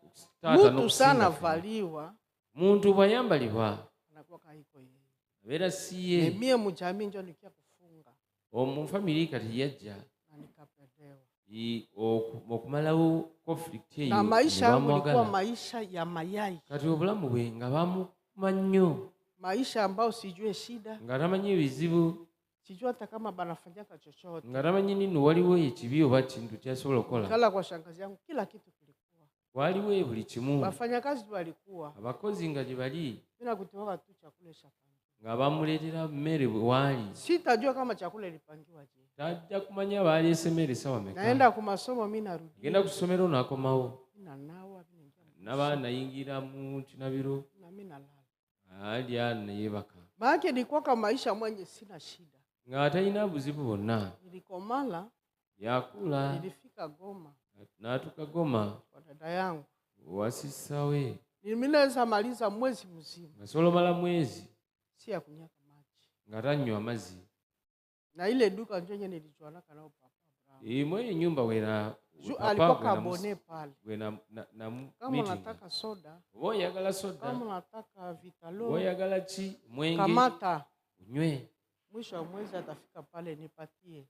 taata
Mtu sana
n'okusinga.
valiwa
Muntu bw'ayambalibwa
anakuwa kaiko yeye.
abeera si ye.
Mie mujamii ndio nikia kufunga
Omu famiri kati yajja
na nikapelewa.
okumalawo conflict eyo
Na maisha yangu ilikuwa
bamwagala.
maisha ya mayai.
Kati obulamu bwe nga bamukuma nnyo,
Maisha ambao sijue shida,
nga tamanyi ebizibu,
sijue hata kama banafanyaka chochote.
nga tamanyi nino waliwo ekibi oba kintu kyasobola okukola.
Kala kwa shangazi yangu kila kitu kilikuwa.
Waliwo buli kimu.
Wafanyakazi walikuwa.
Abakozi nga gye bali
Mimi nakutoa tu chakula cha pangi.
nga bamuleetera mmere bwe waali.
Sitajua kama chakula ilipangiwa je.
Tajja kumanya baaleese mmere sawa meka.
Naenda ku masomo mimi narudi.
Genda ku ssomero n'akomawo.
Nanawa mimi
Naba nayingira mu kinabiro.
na mimi nalala.
Alya neyebaka.
Maana nilikuwa kama maisha mwenye sina shida.
Nga talina buzibu bwonna.
Nilikomala,
Yakula
nilifika Goma
n'atuuka Goma
kwa dada yangu.
wasissawe.
Nilimaliza maliza mwezi mzima.
Ngasobola omala mwezi
Si ya kunyaka maji.
nga tanywa mazzi.
Na ile duka ndio yenye nilijuanaka nao papa Abraham.
Mwe nyumba wena
Alikuwa kabone pale.
wena
Kama
meeting.
unataka soda,
Oba oyagala soda,
kama unataka vitalo,
oba oyagala ki, mwenge,
kamata.
unywe.
Mwisho wa mwezi atafika pale nipatie.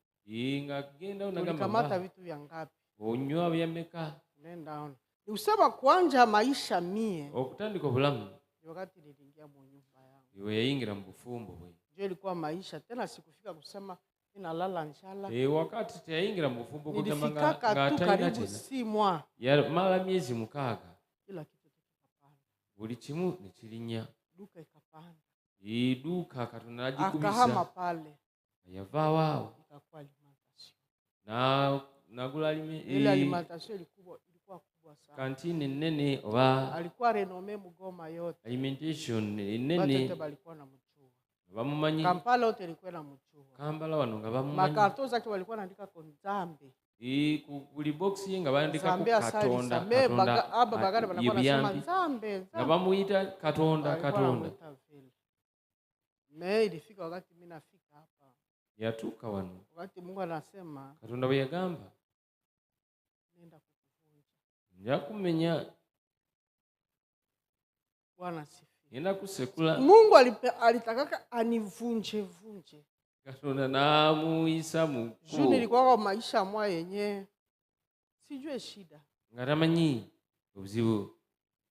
Nga genda
Ulikamata
unagamba
vitu vya ngapi?
onywa byameka.
Nenda ona. Ni usema kuanja maisha mie.
Okutandika obulamu
Wakati niliingia mu nyumba yangu.
iwe yayingira mu bufumbo bwe.
Ndio ilikuwa maisha. Tena sikufika kusema ninalala njala.
Wakati teyayingira mu bufumbo kugamba
Nilifikaka tu
ng'atalina
karibu
tena.
6 mois.
Yamala myezi 6.
Kila kitu kikapanda.
Buli kimu ne kirinnya.
Duka ikapanda.
Duka Katonda
Akahama
n'agikubisa.
pale.
Yavaawo awo.
Ikakuwa alimentation.
Nagula
Ile alimentation ilikuwa kubwa sana.
kantini ennene oba
Alikuwa renome Mugoma yote.
alimentation
Watu
ennene
wote walikuwa na mchua.
bamumanyi.
Kampala yote ilikuwa na mchua.
Kampala wano nga bamumanyi.
Makato zake walikuwa wanaandika Konzambe.
Ku buli box ye nga bandikako
Zambe asali
Katonda.
Zambe aba bagara banakuwa nasema
Yebyambi.
Zambe.
Nga bamuyita Katonda.
Walikuwa
Katonda
wanamuita vile. Me ilifika wakati mimi nafika hapa.
yatuuka wano.
Wakati Mungu anasema
Katonda bwe yagamba
nenda kukuvunja.
nja kumenya,
Bwana sifiwe.
ngenda kusekula.
Mungu alitakaka anivunje vunje.
Katonda n'amuyisa mu
Juu
kkubo
nilikuwa kwa maisha mwa yenyewe. Sijue shida.
nga tamanyi obuzibu.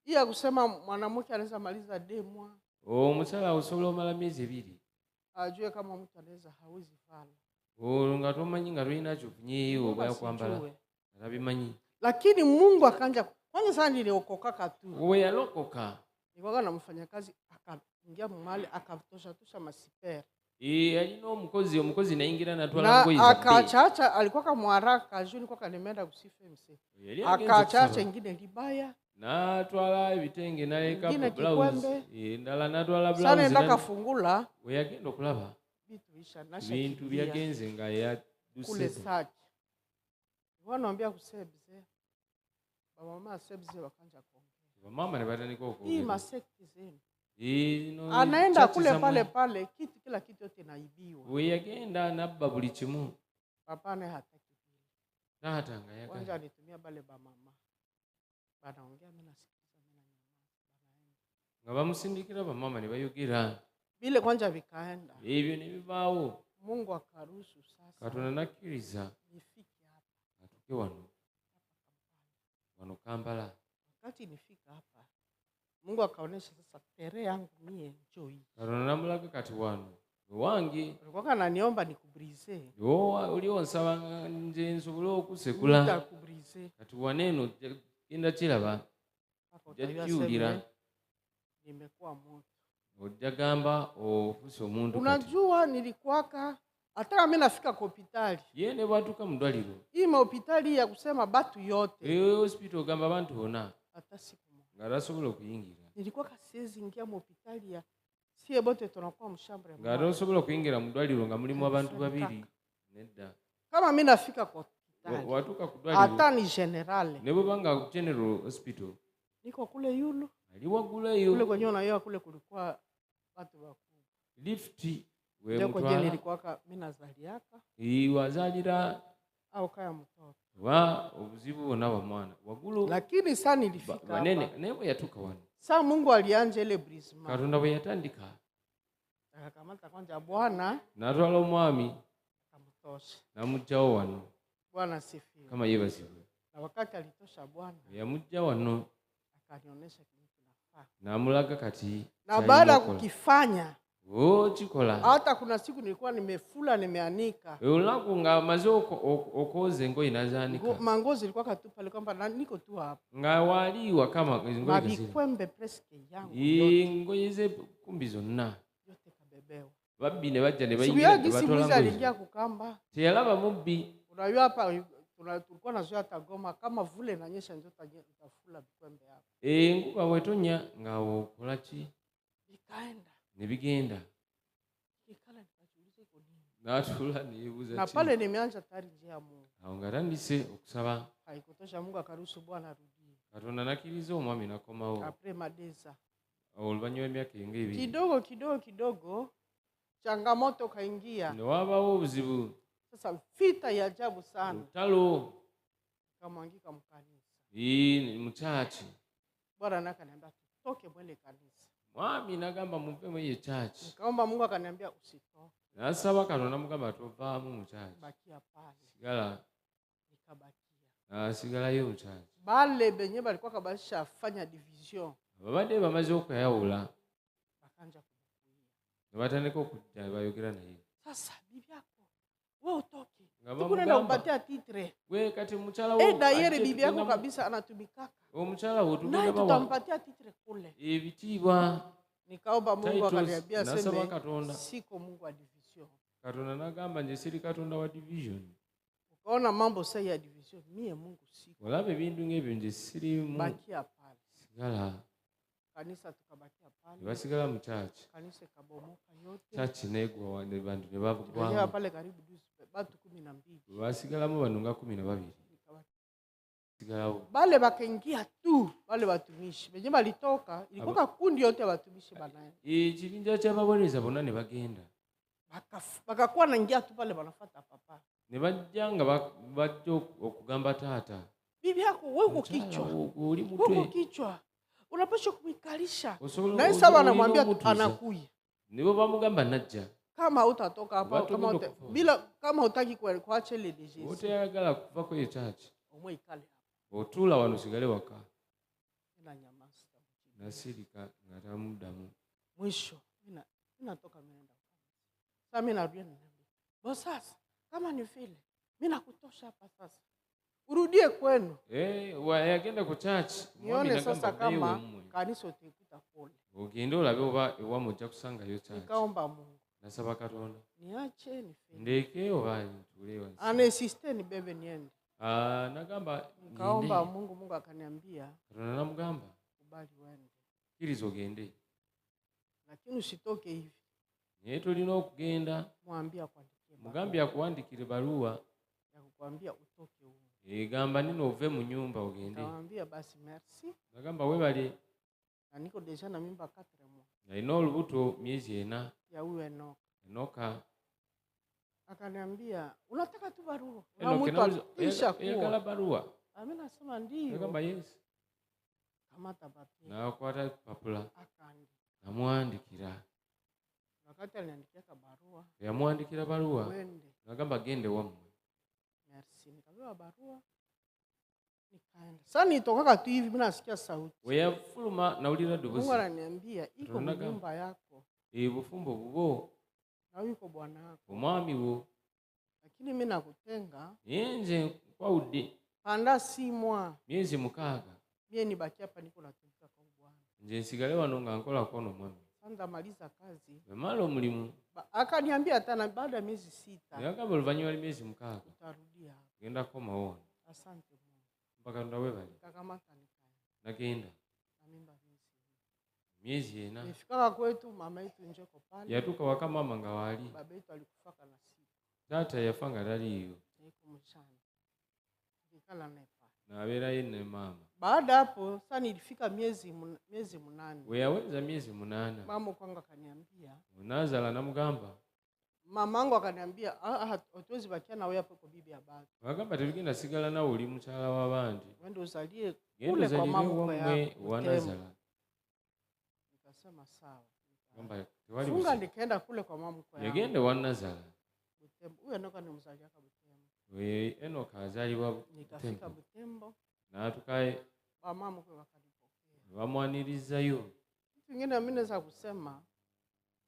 Hii ya kusema mwanamke anaweza maliza demwa.
Omukyala osobola omala myezi 2.
Ajue kama mtu anaweza hawezi vala.
Nga tomanyi nga tolina kyofunyeeyo oba kwambala. Tabimanyi.
Lakini Mungu akanja kwanza sana niliokoka tu.
We yalokoka.
Nilikuwa na mfanyakazi ingia mumali akatosha masipere.
Alino omukozi naingira natwala ngoyi za
akachacha alikuwa kamwaraka juu nilikuwa kanimenda kusifa mse. Akachacha ingine libaya.
Natwala ibitenge naeka blouse. Ndala natwala blouse.
Sana ndaka fungula.
Oyagenda okulaba. Bintu byagenze nga ya
kule sachi. Wanaambia kusebze. Bamama sebze wakanja kuongea.
Bamama ne batandika okuongea.
Hii masekti zenu.
No,
anaenda kule pale kila kitu yote naibiwa.
Oyagenda nabba buli kimu.
Papa ne hataki vile.
Tata nga yakanja.
Kwanza alitumia bale bamama. Banaongea mimi nasikiza mimi
nga bamusindikira bamama ne bayogera.
Bile kwanza vikaenda.
Ebyo ne bibaawo.
Mungu akaruhusu sasa.
Katonda nakkiriza.
Nifike hapa.
Atuke wano Kampala.
Wakati nifika hapa. Mungu akaonesha sasa tere yangu mie njoo hii.
Katonda namulaga kati wano. Wangi.
Alikuwa ananiomba nikubrize.
Ulionsaba nje nsobole okusekula.
Nitakubrize.
Kati waneno genda kiraba. Jakiulira.
Nimekuwa moto.
Ojagamba ofuse omuntu.
Unajua nilikuwaka hata mimi nafika kwa hospitali.
Yene batuka mudwaliro.
Hii hospitali ya kusema batu yote.
Hospital gamba bantu hona.
Hata siku moja.
Ngarasobola kuyingira.
Nilikuwa kasiezi ingia mu hospitali ya sie bote tunakuwa mshambre.
Ngarasobola kuyingira mudwaliro nga mulimu abantu babiri. Nedda.
Kama mimi nafika kwa hospitali.
Watuka kudwaliro.
Hata ni general.
Nebo banga general hospital.
Niko kule yulu.
Aliwagulayo.
Kule kwenye unayoa kule kulikuwa watu wakubwa.
Lifti.
Wewe mtwala. Nilikuwa mimi nazaliaka.
Wazalira
au kaya mtoto.
Obuzibu bona wa mwana. Wagulu.
Lakini sana nilifika hapa.
Banene nebo yatuka wano.
Sasa Mungu alianza ile brisma.
Katonda bwe yatandika.
Akakamata kwanza Bwana.
Natwala omwami.
Akamtosha.
Namujjawo wano.
Bwana sifiwe.
Kama yebasibwe.
Na wakati alitosha Bwana.
Yamujja wano.
Akanionyesha kitu kinafaa.
Namulaga kati.
Na baada ya kukifanya.
Chikola.
Hata kuna siku nilikuwa nimefula nimeanika.
Ulaku nga maze okoze ngoyi nazanika.
Mangozi ilikuwa katupa ile kwamba niko tu hapa.
Nga waliwa kama ngoyi zile.
Mabikwembe preske yangu.
Ngoyi ze kumbi zonna.
Yote kabebewa.
Babine bajja ne bayingira
batola ngoyi. Aliingia kukamba.
Tiyalaba mubbi.
Unajua hapa tulikuwa nazoea Tagoma kama vule inanyesha ndio utafula bikwembe hapo.
Nguka wetonya nga okola ki?
Ikaenda.
Nebigenda.
Nikala nikajiuliza iko nini?
Natula nibuza.
Na pale nimeanza tayari njia ya Mungu.
Aongarandise okusaba.
Haikutosha Mungu akaruhusu Bwana arudie.
Katonda nakiriza omwami nakomawo.
Après madeza.
Oluvanyuma emyaka eng'ebiri.
Kidogo changamoto kaingia.
Ne wabawo obuzibu.
Sasa vita ya ajabu sana.
Utalo.
Kamwangika mkanisa.
Mchachi.
Bwana nakaniambia tutoke mwele kanisa.
Mwami nagamba muve mu ye church.
Nikaomba Mungu akaniambia usitoke.
Nasaba Katonda mugamba tovaamu mu church.
Bakia pale.
Sigala.
Nikabakia.
Sigala yo church.
Bale benye balikuwa kabasha fanya division.
Babade bamaze okweyawula.
Bakanja kubukuya.
Nebatandika okujja bayogera naye.
Sasa bibi yako wewe utoke. Tukuenda kupatia titre.
Wewe kati mchala wewe.
Daire bibi yako kabisa anatumikaka.
Mchala wewe
tugenda baba. Tutampatia titre kule.
Bitibwa.
Nikaomba Mungu akaniambia sema siko Mungu wa division.
Katonda nagamba nje siri Katonda wa division.
Ukaona mambo sasa ya division mie Mungu siko.
Walabe bintu ngebyo nje siri Mungu.
Bakia pale.
Sigala.
Kanisa tukabakia pale.
Basigala mu church.
Kanisa kabomoka yote.
Church negwa wande bantu ne babugwa.
Ndio pale karibu batu 12.
Basigala mu bantu nga 12. Sigalawo.
Bale bakaingia tu, bale watumishi. Benye balitoka, ilikuwa kundi yote ya watumishi banaenda.
Kibinja cha baboneza bona ne bagenda.
Bakakuwa naingia tu pale banafuata papa.
Ne bajjanga bajjo okugamba tata.
Bibi yako wewe uko kichwa.
Uli mutwe.
Uko kichwa. Unapaswa kumikalisha.
Na
sasa anamwambia anakuja.
Nibo bamugamba najja.
Kama utatoka hapa kama hutaki kuacha ile dejeshi.
Utayagala kuva kwa church.
Omwe ikale hapa.
Otula wano sigale waka.
Ina nyamaza.
Nasirika ngata mudamu.
Mwisho ninatoka naenda. Sasa mimi narudia niambia. Bosasa kama ni vile mimi nakutosha hapa sasa. Urudie kwenu.
Wayagenda ku church.
Nione sasa kama kanisa utaikuta kule.
ogende olabe oba ewamujja kusangayo church.
Nikaomba Mungu
Nasaba Katonda
niache nifike.
ndeke oba ntule wansi.
Anesiste nibebe niende.
Nagamba
Nikaomba Mungu, Mungu akaniambia
Katonda namugamba
kubali uende.
kiriza ogende.
Lakini usitoke hivi.
Naye tolina okugenda.
Mwambie akuandikie.
Mugambi akuwandikire baruwa.
Ya kukwambia utoke huko.
Gamba nino ove mu nyumba ogende.
Nikamwambia basi merci.
Nagamba webale.
Na niko deja na mimba 4 mois.
Nalina olubuto miezi 4.
Ya huyo
Enoka.
Akaniambia unataka tu barua.
Kisha kuwa barua.
Mimi nasema ndio.
Nagamba yes.
Kamata papia.
Na akwata papula.
Akandi.
Namwandikira.
Wakati aliniandikia barua.
Yamwandikira barua.
Wende.
Nagamba gende wamwe.
Merci. Nikapewa barua. Nikaenda. Sasa nitokaka tu hivi mimi nasikia sauti.
Weya fuluma na ulira dubusi.
Mungu ananiambia iko nyumba yako.
Bufumbo bugo.
Na yuko bwana wako.
Umwami wo.
Lakini mimi nakutenga.
Yenje kwa ude.
Panda si mwa.
Miezi 6.
Mimi nibaki hapa niko natumika kwa Bwana.
Nje nsigale wano nga nkola kono mwami.
Sasa maliza kazi.
Memalo mulimu.
Akaniambia tena baada ya miezi 6.
Yakaba oluvanyuma miezi 6.
Utarudia hapa.
Genda koma wona.
Asante Mungu.
Mpaka ndawebali.
Nikakamata nikaenda.
Nagenda.
Na mimba
miezi 4.
Nifika kwetu mama yetu njeko pale.
Yatuka waka mama ngawali.
Baba yetu alikufaka na siku.
Tata yafanga dali hiyo.
Niko mchana. Nikala nepa.
Na abera yene mama.
Baada hapo sasa nilifika miezi 8.
Weyaweza miezi 8.
Mama kwangu akaniambia.
Unazala na mugamba.
Mamangu akaniambia hatuwezi bakia na wewe hapo kwa bibi ya baba.
Bagamba tebigenda sigala na uli mchala wabandi.
Wende uzalie kule kwa mama yako
wanazala.
Nikasema sawa.
Gamba tewali
funga nikaenda kule kwa mama yako.
Yagende wanazala.
Butembo. Huyo enoka ni mzalia kwa Butembo.
We enoka azali wa
nikafika Butembo.
Na tukae
mama mkwe wakanipokea.
Wamwanirizayo.
Kitu kingine mimi naweza kusema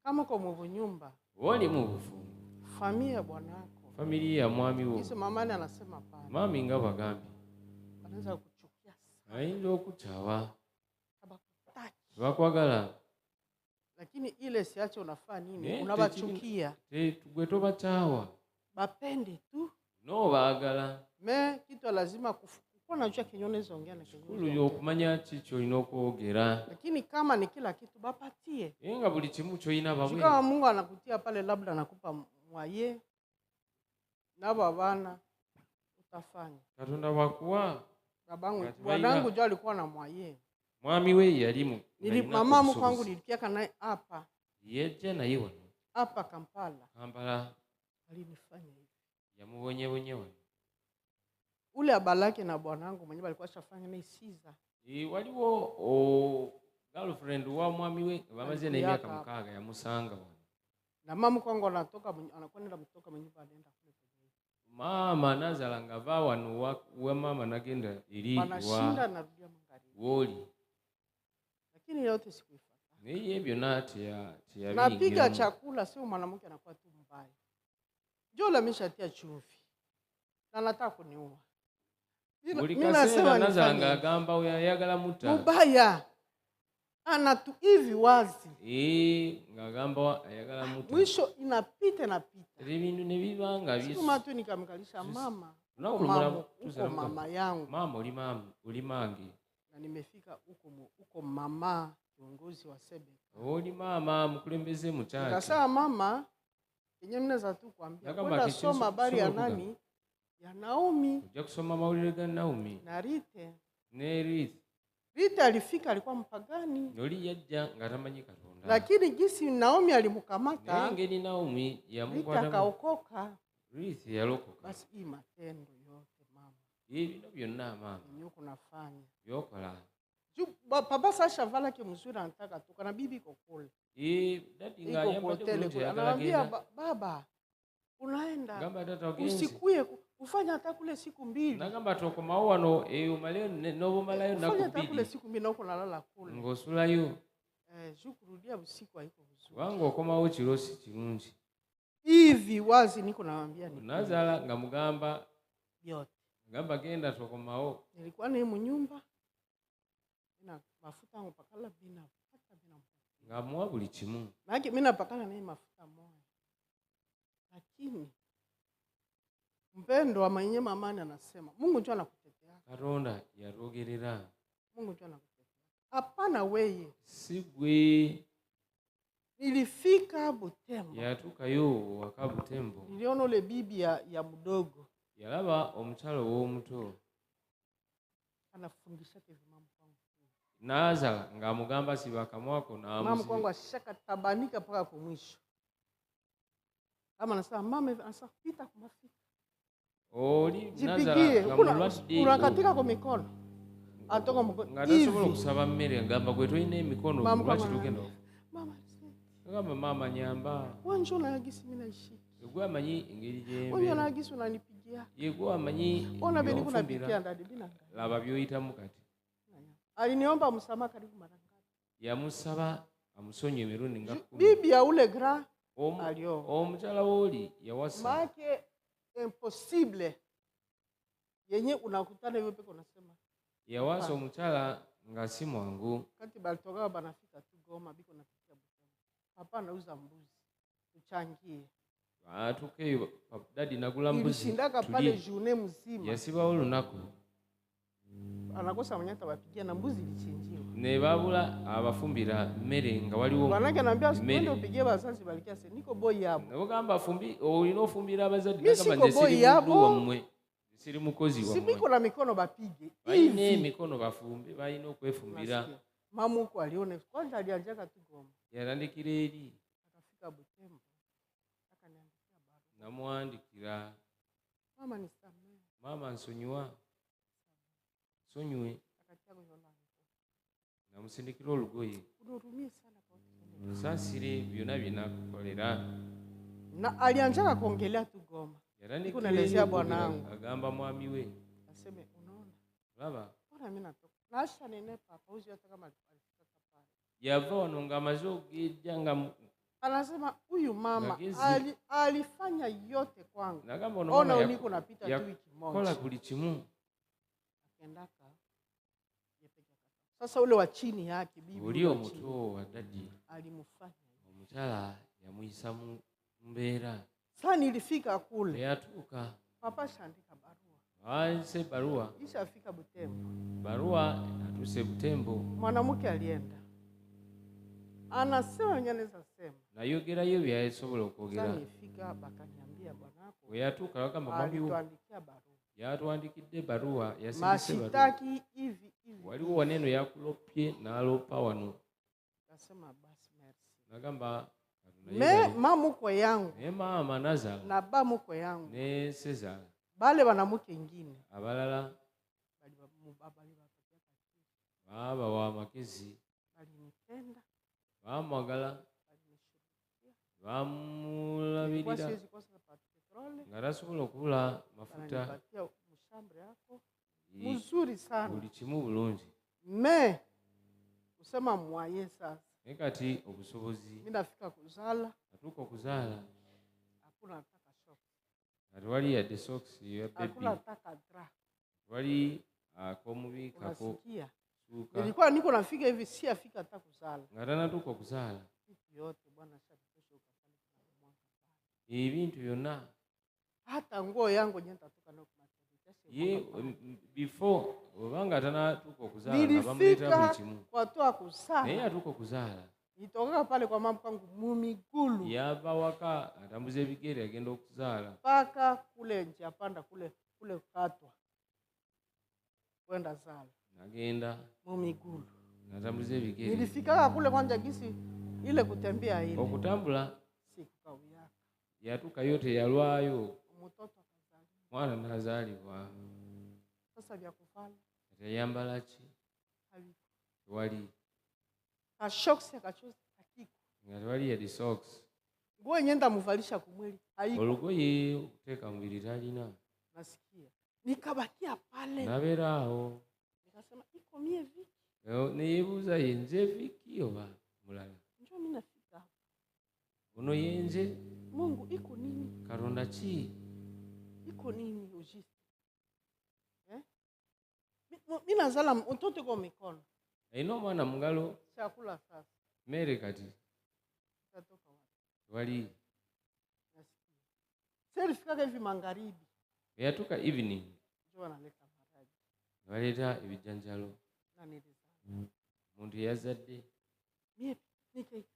kama kwa mvu nyumba.
Wali mubufu.
Familia bwana wako.
Familia ya mwami wo.
Kisa mamani anasema pana.
Mami ngaba gambi.
Anaweza kuchukia sana.
Aindo okuchawa.
Abakutaki.
Bakwagala.
Lakini ile siache unafaa nini? Unabachukia.
Tugwe toba chawa.
Bapende tu.
No bagala.
Me kitu lazima kuwa najua kinyone zongea na kinyone.
Kulu yo kumanya chicho inokogera.
Lakini kama ni kila kitu bapatie.
Yenga buli chimu cho ina babwe.
Kama Mungu anakutia pale labda anakupa mwaye na babana utafanya.
Katonda wakuwa.
Babangu bwanangu jo alikuwa na mwaye.
Mwami we yalimu.
Mama kwangu nilikiaka naye hapa.
Yeje na iwa.
Hapa Kampala.
Kampala.
Alinifanya hivi.
Yamubonye bonyewe.
Ule abalake na bwanangu mwenyewe alikuwa ashafanya naye siza.
Waliwo girlfriend wa mwami we bamaze na miaka 6 ya musanga bwana.
Na mama kwangu anakwenda mtoka mnyumba anaenda kule.
Mama nazala ngava wanu wa mama nagenda ili wa.
Anashinda narudia magharibi.
Woli.
Lakini yote sikuifuata.
Ni yebyo nati ya
napiga chakula sio mwanamke anakuwa tu mbaya. Jola ameshatia chumvi. Na nataka kuniua.
Mimi nasema nazanga gamba uyayagala muta.
Mbaya. Ana tu hivi wazi.
Ngagamba ayagala muta.
Mwisho inapita.
Ibintu nebibanga bisu.
Sima tu nikamkalisha mama. Mama yangu.
Mama uli mangi.
Na nimefika huko mama kiongozi wa Sebeka.
Oli mama mkulembeze mchache.
Nikasema mama yenyewe mnaweza tu kuambia kwenda soma habari ya nani? Ya Naomi.
Unja kusoma maulire ga Naomi.
Na Rite.
Ne Rite.
Rite alifika alikuwa mpagani.
Noli yajja ngatamanyi Katonda.
Lakini jinsi Naomi alimkamata.
Ngeni Naomi
yamukwata. Rite akaokoka.
Rite yalokoka.
Basi hii matendo yote mama.
Bino byonna mama.
Nyuko nafanya.
Yokola.
Papa Sasha vala ke mzuri anataka tu kana bibi kokule.
Dadi ngayamba
de anambia baba unaenda.
Gamba data ogenzi.
Usikuye ufanya hata kule siku 2.
Na gamba toko maua no umale nobo malayo na kubidi.
Ufanya hata kule siku 2 na uko nalala kule.
Ngosula yo.
Kurudia usiku haiko vizuri.
Wangu okoma uchirosi kirungi.
Hivi wazi niko nawaambia ni.
Nazala ngamugamba
yote.
Gamba genda toko mao.
Nilikuwa ni mu nyumba. Na mafuta yangu pakala bina
ngamuwa buli kimu.
Maana mimi napakana naye mafuta moyo. Lakini mpendo wa mwenye mamani anasema Mungu ndio anakutetea.
Katonda yarogerera.
Mungu ndio anakutetea. Hapana wewe.
Sigwe.
Nilifika Butembo.
Yatukayo waka Butembo.
Niliona ule bibi ya mdogo.
Yalaba omukyalo w'omuto.
Anafungisha hivi mama kwangu.
Naza ngamugamba sibakamwako na
mama kwangu ashaka tabanika mpaka kwa mwisho. Kama anasema mama anasema pita kumafika.
Oli naza
unakatika kwa mikono. Atoka mkono.
Ngatasobola kusaba mmere ngamba gwe toyina emikono lwaki tugenda. Ngamba mama nyamba.
Wanjo na agisi mimi naishi.
Yegwe amanyi engeri gyembe.
Wanjo na agisi unanipigia.
Yegwe amanyi.
Ona beni kuna pikia ndadi bina.
Laba byoyita mukati.
Aliniomba msamaha karibu mara ngapi?
Yamusaba amusonye emirundi nga 10.
Bibi ya ule grand alio.
Omukyala woli yawasa.
Make impossible. Yenye unakutana hivyo peke unasema.
Yawasa omukyala nga si mwangu.
Kati balitoka banafika tu Goma biko napitia Butembo. Papa anauza mbuzi. Tuchangie.
Atuke dadi nagula mbuzi.
Ilishindaka pale journée mzima.
Yasiba olunaku.
Anakosa manyata wapigia na mbuzi ilichinjiwa.
Ne babula abafumbira mmere nga waliwo.
Banake anambia sikwende upigie bazazi balikia se niko boy yabo.
Nabogamba fumbi olino ofumbira abazadi
nakamba ndesiri
wamwe. Siri mukozi wamwe.
Sibiko na mikono bapige.
Baine mikono bafumbe baino kwefumbira.
Mama uko alione kwanza alianjaka tu Goma.
Yarandikira eri.
Akafika Butembo. Akaniandikia barua.
Namwandikira.
Mama nisamehe.
Mama nsonyiwa. Sonywe.
Akatiago yona.
Namusindikira olugoye.
Unurumie sana kwa Butembo.
Nsasire byona binakolera.
Na alianjaka kuongelea tu Goma.
Yarandikira bwanangu. Agamba mwami we.
Aseme unaona.
Baba.
Bora mimi natoka. Nasha nene papa uzi hata kama alifika pale.
Yava wanonga mazogi janga.
Anasema huyu mama alifanya yote kwangu.
Ona
uniko napita tu wiki moja.
Kola kulichimu.
Akiendaka yepeka. Sasa ule wa chini yake bibi.
Ulio muto wa dadi.
Alimufanya.
Omukyala yamuisa mu mbeera.
Sasa nilifika kule.
Yatuka.
Papa shandika barua.
Aise barua.
Kisha afika Butembo.
Barua atuse Butembo.
Mwanamke alienda. Anasema mwenye anaweza sema.
Na yogera yebi yasobola okwogera.
Sasa nifika bakaniambia bwanako.
Yatuka bakamba mabiwo.
Alituandikia barua.
Yatuandikidde barua yasindise barua.
Mashitaki hivi.
Waliwo waneno yakulopye n'alopa wano.
Nasema basi merci.
Nagamba
mama mkwe yangu.
Mama naza.
Na baba mkwe yangu.
Ne Cesar.
Bale banamuke ingine.
Abalala. Baba wa makezi.
Balinipenda.
Bamwagala. Bamulabirira. Ngarasobola okubula mafuta.
Banipatia mshambre yako. Mzuri sana.
Buli kimu bulungi.
Me usema mwaye sasa.
Nekati obusobozi.
Mimi nafika kuzala.
Atuko kuzala.
Hakuna nataka shock.
Atwali ya the socks ya baby.
Hakuna nataka dra.
Wali akomubika ko.
Nilikuwa niko nafika hivi si afika hata kuzala.
Ngatana tuko kuzala.
Yote bwana shabikosha ukafanya kwa mwaka.
Ebintu byonna.
Hata nguo yangu nyenda toka na
before obanga tana tuko kuzala bamuleta buli kimu.
Watoa kuzala.
Naye atuko kuzala.
Nitoka pale kwa mama kwangu mumigulu.
Yava waka atambuze bigere agenda okuzala.
Paka kule nje panda kule katwa. Kwenda zala.
Nagenda
mumigulu.
Natambuze bigere.
Nilifika kule kwanza gisi ile kutembea ile.
Okutambula
sikukawiyaka.
Yatuka yote yalwayo.
Mtoto
mwana nazalibwa.
Sasa vya kuvala.
Yambala ki? Wali.
Ka socks akachoza hakiko.
Ngatwali ya the socks.
Nguo nyenda muvalisha kumweli. Haiko.
Olugoye uteka mbili talina.
Nasikia. Nikabakia pale.
Naberao.
Nikasema iko mie viki.
Niyebuza yenze viki oba mulala.
Njoo mimi nafika hapa.
Uno yenze.
Mungu iko nini?
Karonda chi?
Iko nini ujisi? Mimi nazala mtoto kwa mikono.
Ino mwana mungalo.
Chakula sasa.
mere kati
Itatoka wapi?
wali
Nasikia. Sasa ilifika hivi magharibi.
yatuka evening
Ndio wanaleta maragi.
waleta ebijanjalo
Na nilizaa.
muntu yazadde
Mimi nikaikala.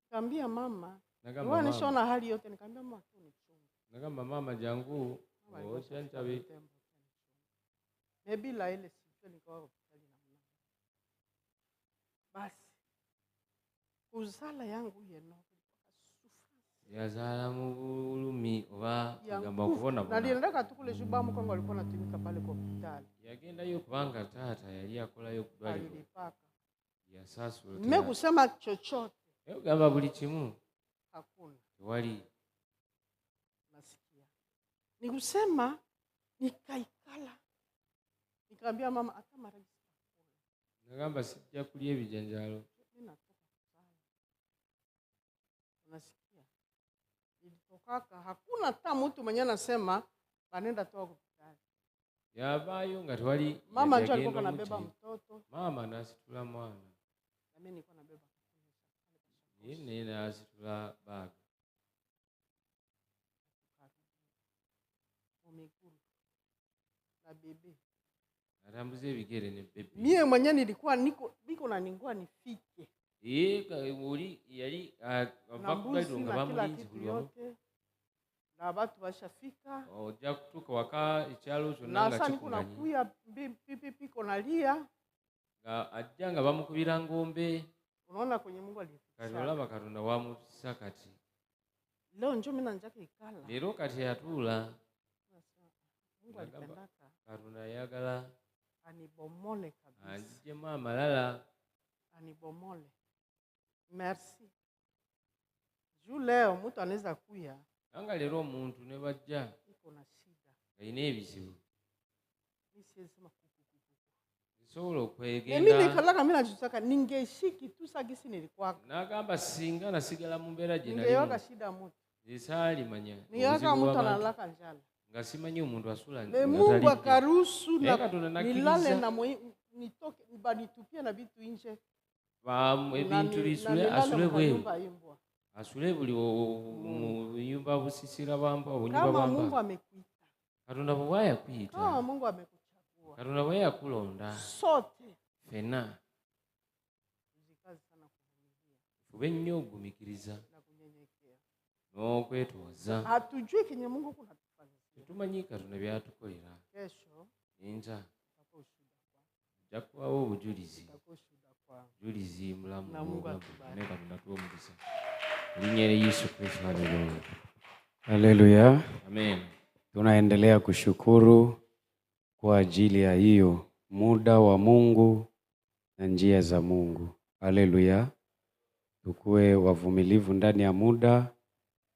Nikamwambia mama,
nagamba
wewe
mama
nishaona hali yote, nikamwambia mama tu nichunge.
nagamba mama jangu ochanchabe
Maybe la ile sijui nikawa hospitali namna. Basi kuzala yangu yeno
yazala mu bulumi oba kugamba
na
okubona
niliendaka tu kule Shubamu Kongo alikuwa anatumika pale kwa hospitali.
yagendayo kubanga taata yali akolayo kudwaliro
Alilipaka.
yasasula
Mimi kusema chochote
ogamba buli kimu
hakuna.
wali
Nasikia. Nikusema nikaikala. Nikamwambia mama hata maragi
nagamba sijja kulya ebijanjalo
mimi natoka kuzala. Unasikia? Ilitokaka hakuna hata mtu mwenye anasema banenda toa hospitali.
yabayo nga tewali
Mama
yagenda
ndio alikuwa anabeba
omuti.
mtoto
mama nasitula mwana
na mimi nilikuwa nabeba
yene nasitula baga
miguu na bebe.
natambuza ebigere ne bebi
Mie mwenyewe nilikuwa niko na ningua nifike
uli yali
na mbuzi
nga
na kila
bamulinzi
kitu
buli wamu
yote na watu washafika
ojja kutuuka waka ekyalo kyonna
na
nga
sasa niko
kikunganyi
nakuya pipi konalia.
nga ajja nga bamukubira ngombe
Unaona kwenye Mungu
kati
alifikisha.
olaba katonda wamutisa kati
Leo njoo mimi nanjaka ikala.
leero kati yatuula
Mungu alipendaka
katonda yayagala
anibomole kabisa.
anjijemu amalala
Anibomole. Merci. Juu leo mtu anaweza kuya
anga leero omuntu ne bajja
iko na shida.
alina ebizibu
Mimi siwezi sema
nsobola
mimi
okwegenda
nikalaka mimi najutaka ningeshiki tu sagisi nilikuwa.
n'agamba singa nasigala mu mbeera gye
Ningewaka
nalimu
shida mtu.
esaalimanya
Ningewaka mtu analala njala.
nga simanyi omuntu asula
Me Mungu akaruhusu
Naye Katonda
na
nakkiriza.
nilale na nitoke banitupie na vitu nje.
ebintu bisule
nilale
asule
mu
bweru
nyumba imbwa.
asule buli mu nyumba busisira bwamba obunyumba
Kama Mungu
bwamba
amekuita.
katonda bwe bwayakuyita
Kama Mungu amekuchagua.
katonda bwe yakulonda
Sote
fenna
tujikaze sana kuvumilia
fube nnyo ogumikiriza
na kunyenyekea.
n'okwetoowaza
Hatujui kenye Mungu kunatufanyia.
tetumanyi katonda byatukolera
Kesho
enkya
utakuwa ushuhuda kwangu.
ajja kubawo obujulizi
Utakuwa ushuhuda kwangu.
bujulizi mulamu
Na Mungu
obulamu.
atubariki.
Ne katonda tuwe omukisa linnya lya Yesu Kristo haleluya
Haleluya.
amen
Tunaendelea kushukuru kwa ajili ya hiyo muda wa Mungu na njia za Mungu. Haleluya. Tukue wavumilivu ndani ya muda,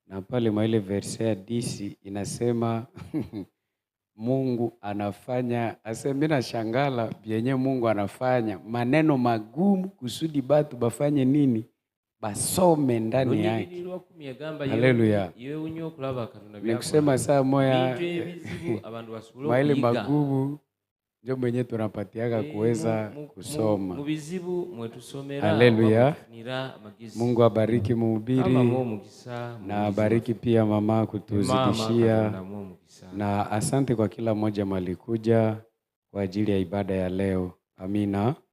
na pale maile verse ya 10 inasema Mungu anafanya, asemi na shangala vyenye Mungu anafanya maneno magumu kusudi batu bafanye nini? Basome ndani yake. Haleluya. Ni kusema saa moya maile magumu ndio mwenye tunapatiaga kuweza kusoma. Haleluya. Mungu abariki mhubiri na abariki pia mama kutuzidishia, na asante kwa kila mmoja malikuja kwa ajili ya ibada ya leo. Amina.